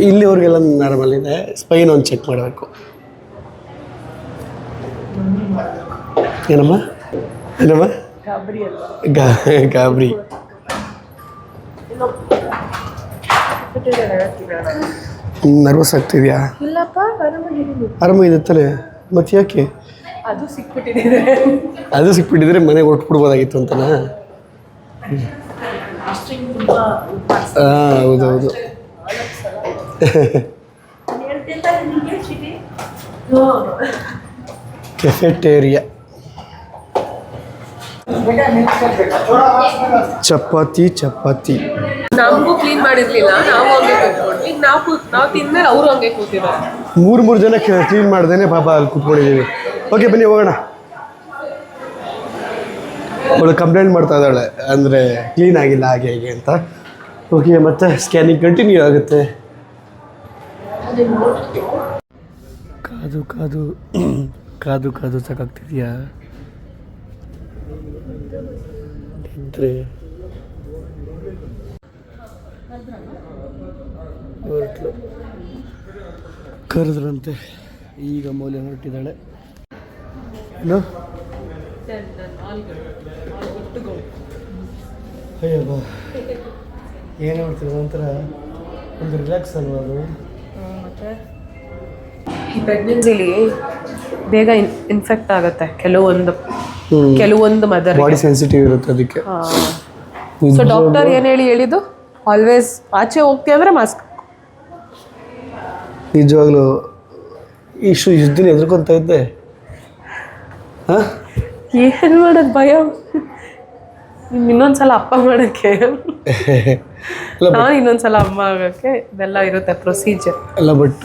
Speaker 1: ಇಲ್ಲಿವರೆಗೆಲ್ಲ ನಾರ್ಮಲ್ ಇದೆ. ಸ್ಪೈನ್ ಒಂದು ಚೆಕ್ ಮಾಡಬೇಕು. ಏನಮ್ಮ ಗಾಬರಿ. ನರ್ವಸ್ ಆಗ್ತಿದ್ಯಾ?
Speaker 2: ಇಲ್ಲಪ್ಪ,
Speaker 1: ಆರಾಮಾಗಿದೆ ತಾನೆ? ಮತ್ತೆ ಯಾಕೆ?
Speaker 2: ಅದು ಸಿಕ್ಬಿಟ್ಟಿದ್ರೆ
Speaker 1: ಮನೆಗೆ ಹೊಟ್ಬಿಡ್ಬೋದಾಗಿತ್ತು ಅಂತನಾ? ಹಾಂ, ಹೌದೌದು. ಕೆಫೆಟೇರಿಯಾ. ಚಪಾತಿ
Speaker 2: ನಮಗೂ ಕ್ಲೀನ್ ಮಾಡಿರ್ಲಿಲ್ಲ. ನಾವು ಹಂಗೆ ಕೂತ್ಕೊಂಡ್ವಿ. ಈಗ ನಾವು ತಿಂದ್ಮೇಲೆ ಅವರು ಹಂಗೆ ಕೂತಿದ್ದಾರೆ.
Speaker 1: 3 ಜನ ಕ್ಲೀನ್ ಮಾಡ್ದೇನೆ ಪಾಪ ಅಲ್ಲಿ ಕೂತ್ಕೊಂಡಿದ್ದೀವಿ. ಓಕೆ ಬನ್ನಿ ಹೋಗೋಣ. ಅವಳು ಕಂಪ್ಲೇಂಟ್ ಮಾಡ್ತಾ ಇದ್ದಾಳೆ, ಅಂದರೆ ಕ್ಲೀನ್ ಆಗಿಲ್ಲ ಹಾಗೆ ಹೇಗೆ ಅಂತ. ಓಕೆ, ಮತ್ತೆ ಸ್ಕ್ಯಾನಿಂಗ್ ಕಂಟಿನ್ಯೂ ಆಗುತ್ತೆ. ಕಾದು ಸಾಕಾಗ್ತಿದೆಯಾ? ಇದ್ರೆ ಕರೆದ್ರಂತೆ. ಈಗ ಮೌಲ್ಯ ಹೊರಟಿದ್ದಾಳೆ. ಅಯ್ಯಬ್ಬ, ಏನು ಮಾಡ್ತೀವಿ ಒಂಥರ ಒಂದು ರಿಲ್ಯಾಕ್ಸ್ ಅಲ್ವಾ ಅದು?
Speaker 2: ಈ ಪ್ರೆಗ್ನೆನ್ಸಿಲಿ ಬೇಗ ಇನ್ಫೆಕ್ಟ್ ಆಗುತ್ತೆ ಕೆಲವೊಂದು ಮದರ್.
Speaker 1: ಬಾಡಿ ಸೆನ್ಸಿಟಿವ್ ಇರುತ್ತೆ ಅದಕ್ಕೆ.
Speaker 2: ಸೊ ಡಾಕ್ಟರ್ ಏನು ಹೇಳಿದ್ದು, ಆಲ್ವೇಸ್ ಆಚೆ ಹೋಗ್ತೀವಿ ಅಂದರೆ ಮಾಸ್ಕ್.
Speaker 1: ನಿಜವಾಗ್ಲೂ ಇಷ್ಟು ದಿನ ಎದ್ರಕೊಂತ ಇದ್ದೆ. ಹಾಂ,
Speaker 2: ಏನು ಮಾಡೋದು ಭಯ. ಇನ್ನೊಂದ್ಸಲ ಅಪ್ಪ ಮಾಡೋಕ್ಕೆ, ನಾನು ಇನ್ನೊಂದ್ಸಲ ಅಮ್ಮ ಆಗೋಕ್ಕೆ ಇದೆಲ್ಲ ಇರುತ್ತೆ ಪ್ರೊಸೀಜರ್
Speaker 1: ಅಲ್ಲ. ಬಟ್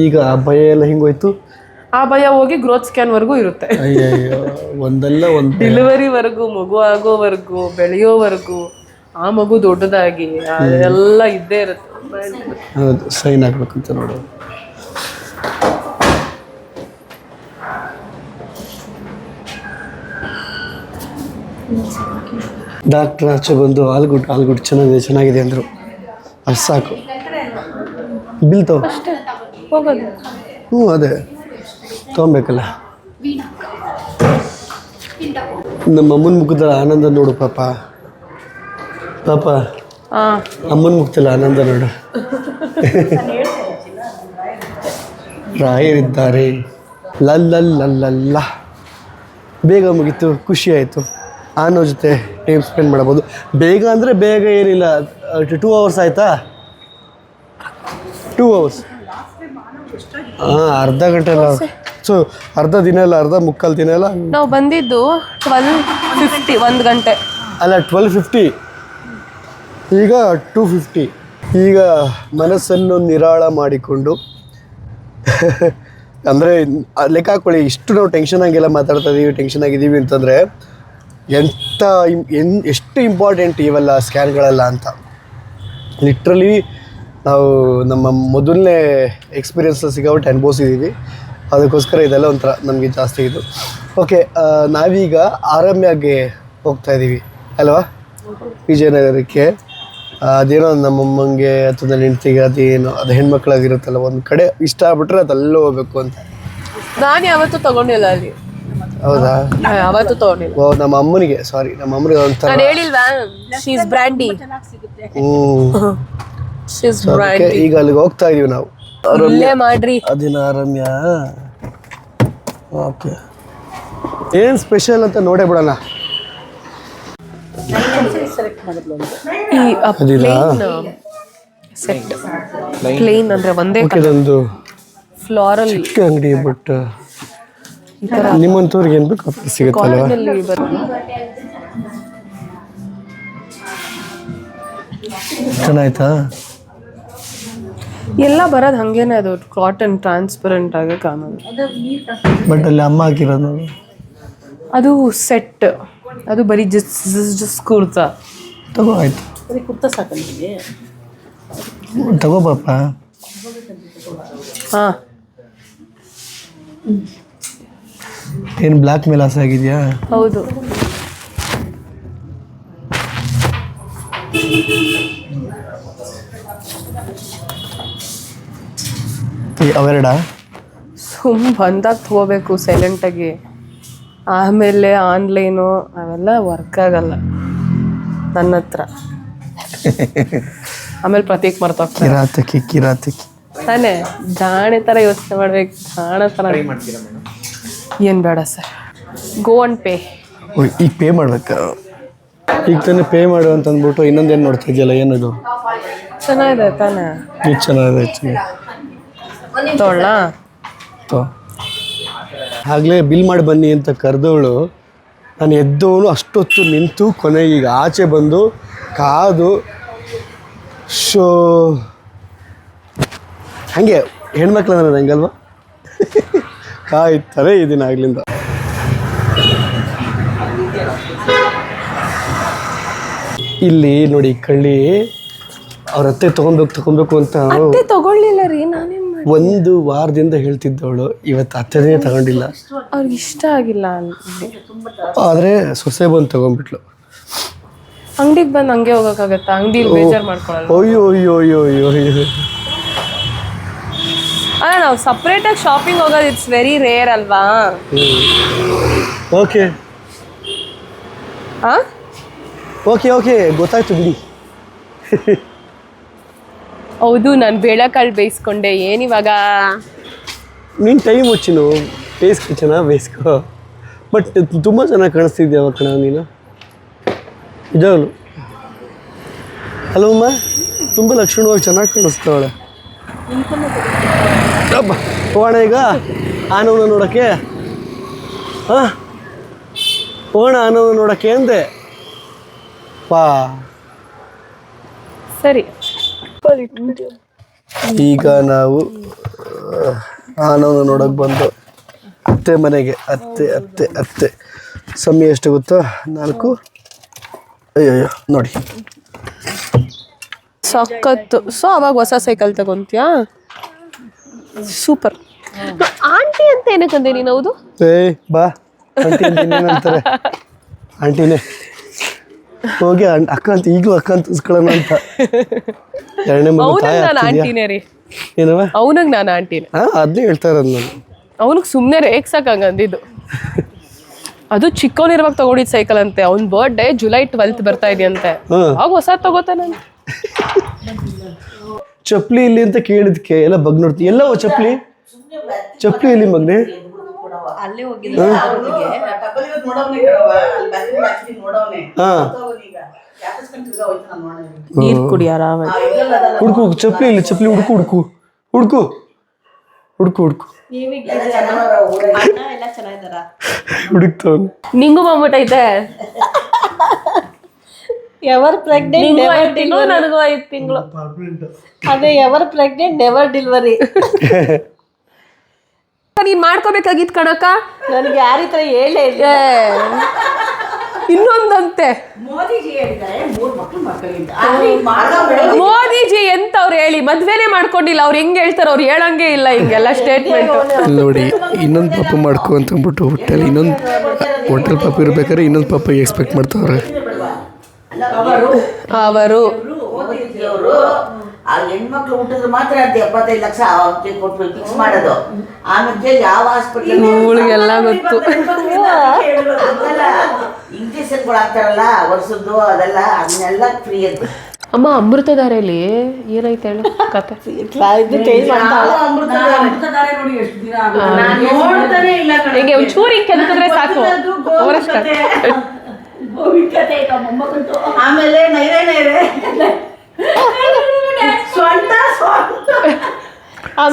Speaker 1: ಈಗ ಆ ಭಯ ಎಲ್ಲ ಹಿಂಗೋಯ್ತು.
Speaker 2: ಆ ಭಯ ಹೋಗಿ ಗ್ರೋತ್ ಸ್ಕ್ಯಾನ್ವರೆಗೂ ಇರುತ್ತೆ.
Speaker 1: ಅಯ್ಯಯ್ಯೋ, ಒಂದಲ್ಲ ಒಂದು
Speaker 2: ಡೆಲಿವರಿವರೆಗೂ, ಮಗು ಆಗೋವರೆಗೂ, ಬೆಳೆಯೋವರೆಗೂ, ಆ ಮಗು ದೊಡ್ಡದಾಗಿ ಅದೆಲ್ಲ ಇದ್ದೇ ಇರುತ್ತೆ.
Speaker 1: ಹೌದು, ಸೈನ್ ಆಗ್ಬೇಕಂತ ನೋಡು. ಡಾಕ್ಟ್ರ್ ಆಚೆ ಬಂದು ಆಲ್ಗುಡ್ ಚೆನ್ನಾಗಿದೆ ಅಂದರು. ಅಷ್ಟು ಸಾಕು. ಬಿಲ್ ತಗೋ.
Speaker 2: ಹೋಗೋದು.
Speaker 1: ಅದೇ ತೊಗೊಬೇಕಲ್ಲ. ನಮ್ಮ ಅಮ್ಮನ ಮುಖದ ಆನಂದ ನೋಡು ಪಾಪ. ಅಮ್ಮನ ಮುಖದಲ್ಲ ಆನಂದ ನೋಡು. ರಾಯರಿದ್ದಾರೆ. ಲಲ್ಲ ಬೇಗ ಮುಗೀತು, ಖುಷಿ ಆಯಿತು. ಆನೋ ಜೊತೆ ಟೈಮ್ ಸ್ಪೆಂಡ್ ಮಾಡ್ಬೋದು. ಬೇಗ ಅಂದರೆ ಬೇಗ ಏನಿಲ್ಲ, 2 hours ಆಯಿತಾ? 2 hours. ಅರ್ಧ ಗಂಟೆ ಅಲ್ಲ. ಸೊ ಅರ್ಧ ದಿನ ಅಲ್ಲ, ಅರ್ಧ ಮುಕ್ಕಾಲು ದಿನ ಅಲ್ಲ.
Speaker 2: ನಾವು ಬಂದಿದ್ದು 12:50, 1 ಗಂಟೆ
Speaker 1: ಅಲ್ಲ, 12:50. ಈಗ 2:50. ಈಗ ಮನಸ್ಸನ್ನು ನಿರಾಳ ಮಾಡಿಕೊಂಡು ಅಂದರೆ ಲೆಕ್ಕ ಹಾಕ್ಕೊಳ್ಳಿ, ಇಷ್ಟು ನಾವು ಟೆನ್ಷನ್ ಆಗಿಲ್ಲ ಮಾತಾಡ್ತಾ ಇದ್ದೀವಿ, ಟೆನ್ಷನ್ ಆಗಿದ್ದೀವಿ ಅಂತಂದರೆ ಎಷ್ಟು ಇಂಪಾರ್ಟೆಂಟ್ ಇವೆಲ್ಲ ಸ್ಕ್ಯಾನ್ಗಳೆಲ್ಲ ಅಂತ. ಲಿಟ್ರಲಿ ನಾವು ನಮ್ಮ ಮೊದಲನೇ ಎಕ್ಸ್ಪೀರಿಯನ್ಸ್ ಸಿಗಾಬಿಟ್ಟು ಅನುಭವಿಸಿದ್ದೀವಿ. ಅದಕ್ಕೋಸ್ಕರ ಇದೆಲ್ಲ ಒಂಥರ ನಮಗೆ ಜಾಸ್ತಿ ಇದು. ಓಕೆ, ನಾವೀಗ ಆರಮ್ಯಾಗೆ ಹೋಗ್ತಾ ಇದ್ದೀವಿ ಅಲ್ವಾ, ವಿಜಯನಗರಕ್ಕೆ. ಅದೇನೋ ನಮ್ಮಮ್ಮಂಗೆ ಅಥವಾ ನನ್ನ ಹೆಂಡ್ತಿಗೆ ಅದೇನೋ ಅದು ಹೆಣ್ಮಕ್ಳಾಗಿರುತ್ತಲ್ಲ, ಒಂದು ಕಡೆ ಇಷ್ಟ ಆಗ್ಬಿಟ್ರೆ ಅದೆಲ್ಲ ಹೋಗ್ಬೇಕು ಅಂತ.
Speaker 2: ನಾನು ಯಾವತ್ತೂ ತಗೊಂಡಿಲ್ಲ ಅಲ್ಲಿ.
Speaker 1: ಹೌದಾ?
Speaker 2: ಯಾವತ್ತೂ ತಗೊಂಡಿಲ್ಲ.
Speaker 1: ಓ, ನಮ್ಮ ಅಮ್ಮನಿಗೆ ಒಂಥರ.
Speaker 2: ನಾನು ಹೇಳಿಲ್ವಾ, ಶೀಸ್ ಬ್ರ್ಯಾಂಡಿ.
Speaker 1: ಈಗ ಅಲ್ಲಿಗೆ ಹೋಗ್ತಾ ಇದೀವಿ ನಾವು.
Speaker 2: ಇಲ್ಲೇ ಮಾಡ್ರಿ
Speaker 1: ಅದಿನ ರಮ್ಯ. ಓಕೆ, ಏನು ಸ್ಪೆಷಲ್ ಅಂತ ನೋಡೇ ಬಿಡೋಣ.
Speaker 2: ಸೆಟ್ ಪ್ಲೇನ್ ಅಂದ್ರೆ ಒಂದೇ
Speaker 1: ಇದೊಂದು
Speaker 2: ಫ್ಲೋರಲ್
Speaker 1: ಚಿಕ್ಕ ಅಂಗಡಿ. ಬಟ್ ನಿಮ್ಮಂತವ್ರಿಗೆ ಏನು ಬೇಕು ಸಿಗುತ್ತಲ್ವಾ? ಚೆನ್ನಾಯ್ತಾ?
Speaker 2: ಎಲ್ಲ ಬರೋದು ಹಂಗೇನೆ, ಅದು ಕಾಟನ್ ಟ್ರಾನ್ಸ್ಪರೆಂಟ್ ಆಗಿ ಕಾಣೋದು.
Speaker 1: ಬಟ್ ಅಲ್ಲಿ ಅಮ್ಮ ಹಾಕಿರೋದು
Speaker 2: ಅದು ಸೆಟ್, ಅದು ಬರೀ ಜಸ್ಟ್ ಕುರ್ತಾ.
Speaker 1: ತಗೋ, ಆಯ್ತು, ತಗೋ ಪಾಪ.
Speaker 2: ಹಾಂ,
Speaker 1: ಏನು ಬ್ಲ್ಯಾಕ್ ಮೇಲ್ ಆಸೆ ಆಗಿದೆಯಾ?
Speaker 2: ಹೌದು.
Speaker 1: ಅವೆರಡ
Speaker 2: ಬಂದಾಗ ತಗೋಬೇಕು ಸೈಲೆಂಟಾಗಿ. ಆಮೇಲೆ ಆನ್ಲೈನು ಅವೆಲ್ಲ ವರ್ಕ್ ಆಗಲ್ಲ ನನ್ನ ಹತ್ರ. ಆಮೇಲೆ ಪ್ರತೀಕ್ ಮರ್ತೋಗ್ತಾರೆ.
Speaker 1: ಕಿರಾತಕಿ
Speaker 2: ತಾನೇ, ಜಾಣೆ ಥರ ಯೋಚನೆ ಮಾಡ್ಬೇಕು, ಜಾಣ ಥರ. ಏನು ಬೇಡ ಸರ್, ಗೋ ಅಂಡ್ ಪೇ.
Speaker 1: ಈಗ ಪೇ ಮಾಡ್ಬೇಕಾ? ಈಗ ತಾನೇ ಪೇ ಮಾಡು ಅಂತ ಅಂದ್ಬಿಟ್ಟು ಇನ್ನೊಂದೇನು ನೋಡ್ತಾ ಇದೆಯಲ್ಲ, ಏನದು?
Speaker 2: ಚೆನ್ನಾಗಿದೆ ತಾನೇ?
Speaker 1: ಇದು ಚೆನ್ನಾಗಿದೆ.
Speaker 2: ತೊಗೊಳ್ಳ
Speaker 1: ಆಗಲೇ ಬಿಲ್ ಮಾಡಿ ಬನ್ನಿ ಅಂತ ಕರೆದವಳು, ನಾನು ಎದ್ದವನು ಅಷ್ಟೊತ್ತು ನಿಂತು ಕೊನೆಗೆ ಈಗ ಆಚೆ ಬಂದು ಕಾದು ಶೋ. ಹಾಗೆ ಹೆಣ್ಮಕ್ಳು ಅನ್ನೋದು ಹಂಗಲ್ವಾ, ಕಾಯ್ತಾರೆ ಇದೀನಿ ಆಗ್ಲಿಂದ. ಇಲ್ಲಿ ನೋಡಿ ಕಳ್ಳಿ ಅವ್ರ ಅತ್ತೆ ತಗೊಬೇಕು ಅಂತ
Speaker 2: ತಗೊಳ್ಳಿಲ್ಲ ರೀ. ನಾನೇನು
Speaker 1: ಒಂದು ವಾರದಿಂದ ಹೇಳ್ತಿದ್ದವಳು, ಇವತ್ತು ಅತ್ತೆನೇ ತಗೊಂಡಿಲ್ಲ.
Speaker 2: ಅವ್ರಿಗೆ ಇಷ್ಟ ಆಗಿಲ್ಲ.
Speaker 1: ಆದರೆ ಸೊಸೆ ಬಂದು ತಗೊಂಡ್ಬಿಟ್ಲು.
Speaker 2: ಅಂಗಡಿಗೆ ಬಂದು ಹಂಗೆ ಹೋಗೋಕ್ಕಾಗತ್ತಾ? ಅಂಗಡಿಲಿ ಬೇಜಾರು ಮಾಡ್ಕೊಳ್ಳಲ್ಲ.
Speaker 1: ಅಯ್ಯೋ ಅಯ್ಯೋ ಅಯ್ಯೋ ಅಯ್ಯೋ ಅಯ್ಯೋ.
Speaker 2: ಅಲ್ಲ, ನಾವು ಸಪ್ರೇಟಾಗಿ ಶಾಪಿಂಗ್ ಹೋಗೋದು ಇಟ್ಸ್ ವೆರಿ ರೇರ್ ಅಲ್ವಾ?
Speaker 1: ಓಕೆ
Speaker 2: ಹಾಂ,
Speaker 1: ಓಕೆ ಓಕೆ, ಗೊತ್ತಾಯ್ತು ಬಿಡಿ.
Speaker 2: ಹೌದು, ನಾನು ಬೇಳೆಕಾಳು ಬೇಯಿಸ್ಕೊಂಡೆ. ಏನಿವಾಗ
Speaker 1: ನೀನು ಟೈಮ್ వచ్చిನು ಬೇಯಿಸ್ಕೊ ಚೆನ್ನಾಗಿ ಬೇಯಿಸ್ಕೊ ಬಟ್ ತುಂಬ ಚೆನ್ನಾಗಿ ಕಾಣಿಸ್ತಿದ್ಯಾ ಕಣ ನೀನು ನಿಜವಾಗ್ಲು ಅಲ್ಲಮ್ಮ ತುಂಬ ಲಕ್ಷಣವಾಗಿ ಚೆನ್ನಾಗಿ ಕಾಣಿಸ್ತಾವಳೆ ಅಬ್ಬ ಹೋಗೋಣ ಈಗ ಆನವನ್ನ ನೋಡೋಕ್ಕೆ ಹಾಂ ಹೋಗೋಣ ಆನವನ್ನ ನೋಡೋಕ್ಕೆ ಅಂದೆ ಪಾ
Speaker 2: ಸರಿ
Speaker 1: ಈಗ ನಾವು ಆನವನ್ನ ನೋಡೋಕೆ ಬಂದು ಅತ್ತೆ ಮನೆಗೆ ಅತ್ತೆ ಸಮಯ ಎಷ್ಟು ಗೊತ್ತೋ 4 ಅಯ್ಯಯ್ಯೋ ನೋಡಿ
Speaker 2: ಸಖತ್ತು. ಸೊ ಅವಾಗ ಹೊಸ ಸೈಕಲ್ ತಗೊಂತೀಯಾ? ಸೂಪರ್. ಆಂಟಿ ಅಂತ ಏನಕ್ಕಂದೆ ನೀನು? ಹೌದು
Speaker 1: ಬಾ ಆಂಟಿ ಅಂತ ಏನಂತಾರೆ ಆಂಟಿನೇ ಹೋಗಿ ಅಕ್ಕ ಅಂತ ಈಗಲೂ ಅಕ್ಕ ಅಂತ ಇಸ್ಕೊಳ್ಳೋಣ ಅಂತ ಎರಡನೇ ಮಗು ತಾಯಿ
Speaker 2: ನಾನು ಆಂಟಿನೇ ರೀ.
Speaker 1: ಏನವ
Speaker 2: ಅವನಿಗೆ ನಾನು ಆಂಟಿನೇ.
Speaker 1: ಅದನ್ನೇ ಹೇಳ್ತಾ ಇರೋದು ನಾನು.
Speaker 2: ಅವನಿಗೆ ಸುಮ್ಮನೆ ರೇಗ್ಸಕ್ಕಂಗೆ ಅಂದಿದ್ದು. ಅದು ಚಿಕ್ಕವನಿರುವಾಗ ತಗೊಂಡಿದ್ದು ಸೈಕಲ್ ಅಂತೆ. ಅವ್ನ ಬರ್ಡೇ ಜುಲೈ 12 ಬರ್ತಾ ಇದೆಯಂತೆ. ಆಗ ಹೊಸ ತಗೋತಾನೆ.
Speaker 1: ಚಪ್ಪಲಿ ಇಲ್ಲಿ ಅಂತ ಕೇಳಿದ್ಕೆ ಎಲ್ಲ ಬಗ್ ನೋಡ್ತೀವಿ. ಎಲ್ಲವ ಚಪ್ಪಲಿ ಇಲ್ಲಿ ಮಗ್ನೆ
Speaker 4: ಅಲ್ಲೇ ಹೋಗಿದ್ದೆ
Speaker 2: ನೀರು ಕುಡಿಯಾರ
Speaker 1: ಹುಡ್ಕು ಚಪ್ಪಲಿ ಹುಡ್ಕು ಹುಡುಕ್ತವನು.
Speaker 2: ನಿಂಗೂ ಬಂದ್ಬಿಟ್ಟೈತೆ.
Speaker 4: ಎವರ್ ಪ್ರೆಗ್ನೆಂಟ್
Speaker 2: ನನಗೂ 5 ತಿಂಗಳು.
Speaker 4: ಅದೇ ಎವರ್ ಪ್ರೆಗ್ನೆಂಟ್ ನೆವರ್ ಡೆಲಿವರಿ.
Speaker 2: ನೀನ್ ಮಾಡ್ಕೋಬೇಕಾಗಿತ್ತು ಕಣಕ್ಕ.
Speaker 4: ನನಗೆ ಯಾರ ಈ ಥರ ಹೇಳೇ ಇಲ್ಲ.
Speaker 2: ಇನ್ನೊಂದಂತೆ
Speaker 4: ಮೋದಿಜಿ ಹೇಳಿದ್ದಾರೆ 3 ಮಕ್ಕಳು ಮಕ್ಕಳಿಂದ.
Speaker 2: ಮೋದಿಜಿ ಎಂತವ್ರು ಹೇಳಿ ಮದ್ವೆನೇ ಮಾಡ್ಕೊಂಡಿಲ್ಲ. ಅವ್ರು ಹೆಂಗ್ ಹೇಳ್ತಾರೆ? ಅವ್ರು ಹೇಳಂಗೆ ಇಲ್ಲ ಹಿಂಗೆಲ್ಲ ಸ್ಟೇಟ್ಮೆಂಟ್.
Speaker 1: ನೋಡಿ ಇನ್ನೊಂದು ಪಾಪ ಮಾಡ್ಕೊ ಅಂತ ಅಂದ್ಬಿಟ್ಟು ಹೋಟೆಲ್ ಪಾಪ ಇರ್ಬೇಕಾದ್ರೆ ಇನ್ನೊಂದು ಪಾಪ ಎಕ್ಸ್ಪೆಕ್ಟ್ ಮಾಡ್ತಾವ್ರೆ
Speaker 2: ಅವರು.
Speaker 5: ಆ ಹೆಣ್ಮಕ್ಳು ಹುಟ್ಟಿದ್ರೆ ಮಾತ್ರ ಅಂತ 75 ಲಕ್ಷ ಕೊಟ್ಟು ಫಿಕ್ಸ್ ಮಾಡೋದು. ಆಮೇಲೆ ಯಾವ ಹಾಸ್ಪಿಟಲ್
Speaker 2: ಊಳಿಗೆಲ್ಲ ಗೊತ್ತು.
Speaker 5: ಇಂಜೆಕ್ಷನ್ಗಳು ಹಾಕ್ತಾರಲ್ಲ ವರ್ಷದ್ದು ಅದೆಲ್ಲ ಅದನ್ನೆಲ್ಲ ಫ್ರೀ ಅಂತ.
Speaker 2: ಅಮ್ಮ ಅಮೃತಧಾರೆಯಲ್ಲಿ ಏನೈತೆ ಹೇಳು ಕತೆ. ಹಿಂಗೆ ಒಂಚೂರು ಹಿಂಗೆ ಕೆಲ್ಕಿದ್ರೆ ಸಾಕು.
Speaker 5: ಆಮೇಲೆ ನೈರೆ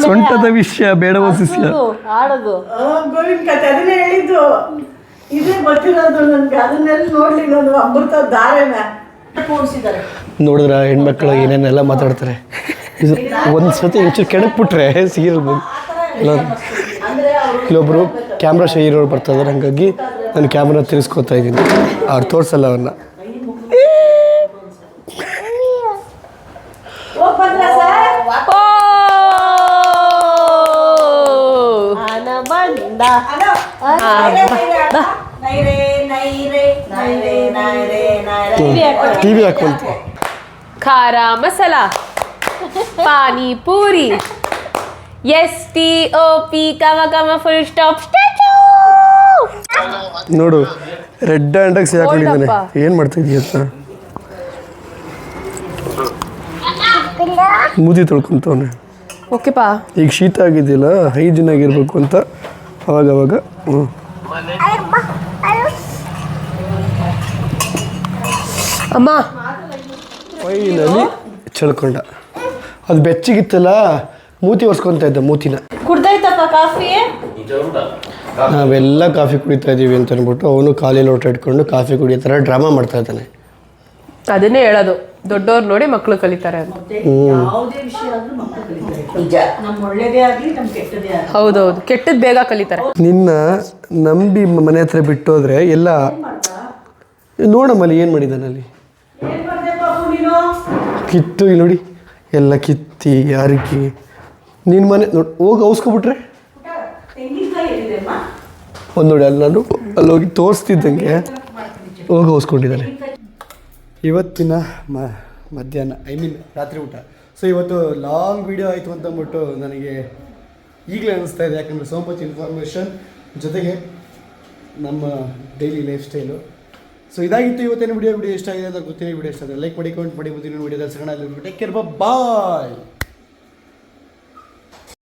Speaker 1: ಸೊಂಟದ ವಿಷಯ ಬೇಡವೋ ಶಿಷ್ಯ
Speaker 4: ಆಡೋದು
Speaker 5: ಗೋವಿಂದ ಕತೆ ಅದನ್ನೇ ಹೇಳಿದ್ದು. ಇದೇ ಗೊತ್ತಿರೋದು ನನ್ಗೆ. ಅದನ್ನೆಲ್ಲ ನೋಡ್ಲಿ ನಾನು ಅಮೃತ ಧಾರೆನ ಕೂಡಿಸಿದ್ದಾರೆ.
Speaker 1: ನೋಡಿದ್ರ ಹೆಣ್ಮಕ್ಳು ಏನೇನೆಲ್ಲ ಮಾತಾಡ್ತಾರೆ. ಒಂದ್ಸತಿ ಒಂಚೂರು ಕೆಣಕ್ಬಿಟ್ರೆ ಸೀರಿಯಲ್ ಇಲ್ಲೊಬ್ರು ಕ್ಯಾಮ್ರಾ ಶೈ ಇರೋರು ಬರ್ತಾಯಿದ್ದಾರೆ. ಹಂಗಾಗಿ ನಾನು ಕ್ಯಾಮ್ರಾ ತಿರ್ಸ್ಕೊತಾ ಇದ್ದೀನಿ. ಅವ್ರು ತೋರಿಸಲ್ಲ ಅವನ್ನ. ಟಿವಿ ಹಾಕೊಂತ
Speaker 2: ಖಾರ masala panipuri STOP full stop
Speaker 1: ನೋಡು ರೆಡ್ ಹ್ಯಾಂಡಾಗಿ ಸಿಗಾಕೊಂಡಿದ್ದಾನೆ. ಏನು ಮಾಡ್ತಾ ಇದೀಯ ಅಂತ ಮೂತಿ ತೊಳ್ಕೊಂತವನೆ.
Speaker 2: ಓಕೆಪಾ.
Speaker 1: ಈಗ ಶೀತ ಆಗಿದೆಯಲ್ಲ ಹೈಜಿನ್ ಆಗಿರ್ಬೇಕು ಅಂತ ಅವಾಗ
Speaker 2: ಅಮ್ಮ
Speaker 1: ಫೈನಲಿ ಚಳ್ಕೊಂಡ. ಅದು ಬೆಚ್ಚಗಿತ್ತಲ್ಲ ಮೂತಿ ಒರೆಸ್ಕೊತಾ ಇದ್ದ ಮೂತಿನ.
Speaker 4: ಕುಡ್ದಾಯ್ತಪ್ಪ ಕಾಫಿ?
Speaker 1: ನಾವೆಲ್ಲ ಕಾಫಿ ಕುಡಿತಾ ಇದ್ದೀವಿ ಅಂತ ಅಂದ್ಬಿಟ್ಟು ಅವನು ಖಾಲಿ ಲೋಟ ಇಟ್ಕೊಂಡು ಕಾಫಿ ಕುಡಿಯೋ ಥರ ಡ್ರಾಮಾ ಮಾಡ್ತಾ ಇದ್ದಾನೆ.
Speaker 2: ಅದನ್ನೇ ಹೇಳೋದು ದೊಡ್ಡವ್ರು ನೋಡಿ ಮಕ್ಕಳು ಕಲಿತಾರೆ ಅಂತ.
Speaker 4: ಯಾವುದೇ ವಿಷಯ ಆದ್ರೂ ಮಕ್ಕಳು ಕಲಿತಾರೆ. ನಿಜ. ನಮ್ಮ ಒಳ್ಳೇದೇ ಆಗಲಿ ನಮ್ಮ ಕೆಟ್ಟದೇ ಆಗಲಿ.
Speaker 2: ಹೌದೌದು ಕೆಟ್ಟದ್ದು ಬೇಗ ಕಲಿತಾರೆ.
Speaker 1: ನಿನ್ನ ನಂಬಿ ಮನೆ ಹತ್ರ ಬಿಟ್ಟೋದ್ರೆ ಎಲ್ಲ ನೋಡಮ್ಮಲ್ಲಿ ಏನು ಮಾಡಿದ್ದಾನಲ್ಲಿ ಕಿತ್ತು. ಇಲ್ಲಿ ನೋಡಿ ಎಲ್ಲ ಕಿತ್ತಿ ಯಾರಿಕಿ ನಿನ್ನ ಮನೆ ನೋಡಿ ಹೋಗಿ ಔಸ್ಕೊಬಿಟ್ರೆ ಒಂದು ನೋಡಿ ಅಲ್ಲಿ ನಾನು ಅಲ್ಲಿ ಹೋಗಿ ತೋರಿಸ್ತಿದ್ದಂಗೆ ಹೋಗಿ ಔಸ್ಕೊಂಡಿದ್ದಾನೆ. ಇವತ್ತಿನ ಮಧ್ಯಾಹ್ನ ರಾತ್ರಿ ಊಟ. ಸೊ ಇವತ್ತು ಲಾಂಗ್ ವಿಡಿಯೋ ಆಯಿತು ಅಂತ ಅಂದ್ಬಿಟ್ಟು ನನಗೆ ಈಗಲೇ ಅನ್ನಿಸ್ತಾ ಇದೆ. ಯಾಕಂದರೆ ಸೋ ಮಚ್ ಇನ್ಫಾರ್ಮೇಷನ್ ಜೊತೆಗೆ ನಮ್ಮ ಡೈಲಿ ಲೈಫ್ ಸ್ಟೈಲು. ಸೊ ಇದಾಗಿತ್ತು ಇವತ್ತಿನ ವಿಡಿಯೋ ಇಷ್ಟ ಆಗಿದೆ ಅಂತ ಗೊತ್ತಿನ ವಿಡಿಯೋ ಇಷ್ಟ ಆದರೆ ಲೈಕ್ ಮಾಡಿ ಕಮೆಂಟ್ ಮಾಡಿ. ಮುಂದಿನ ವಿಡಿಯೋದಲ್ಲಿ ಸಿಗೋಣ. ಟೇಕ್ ಕೇರ್, ಬಾಯ್.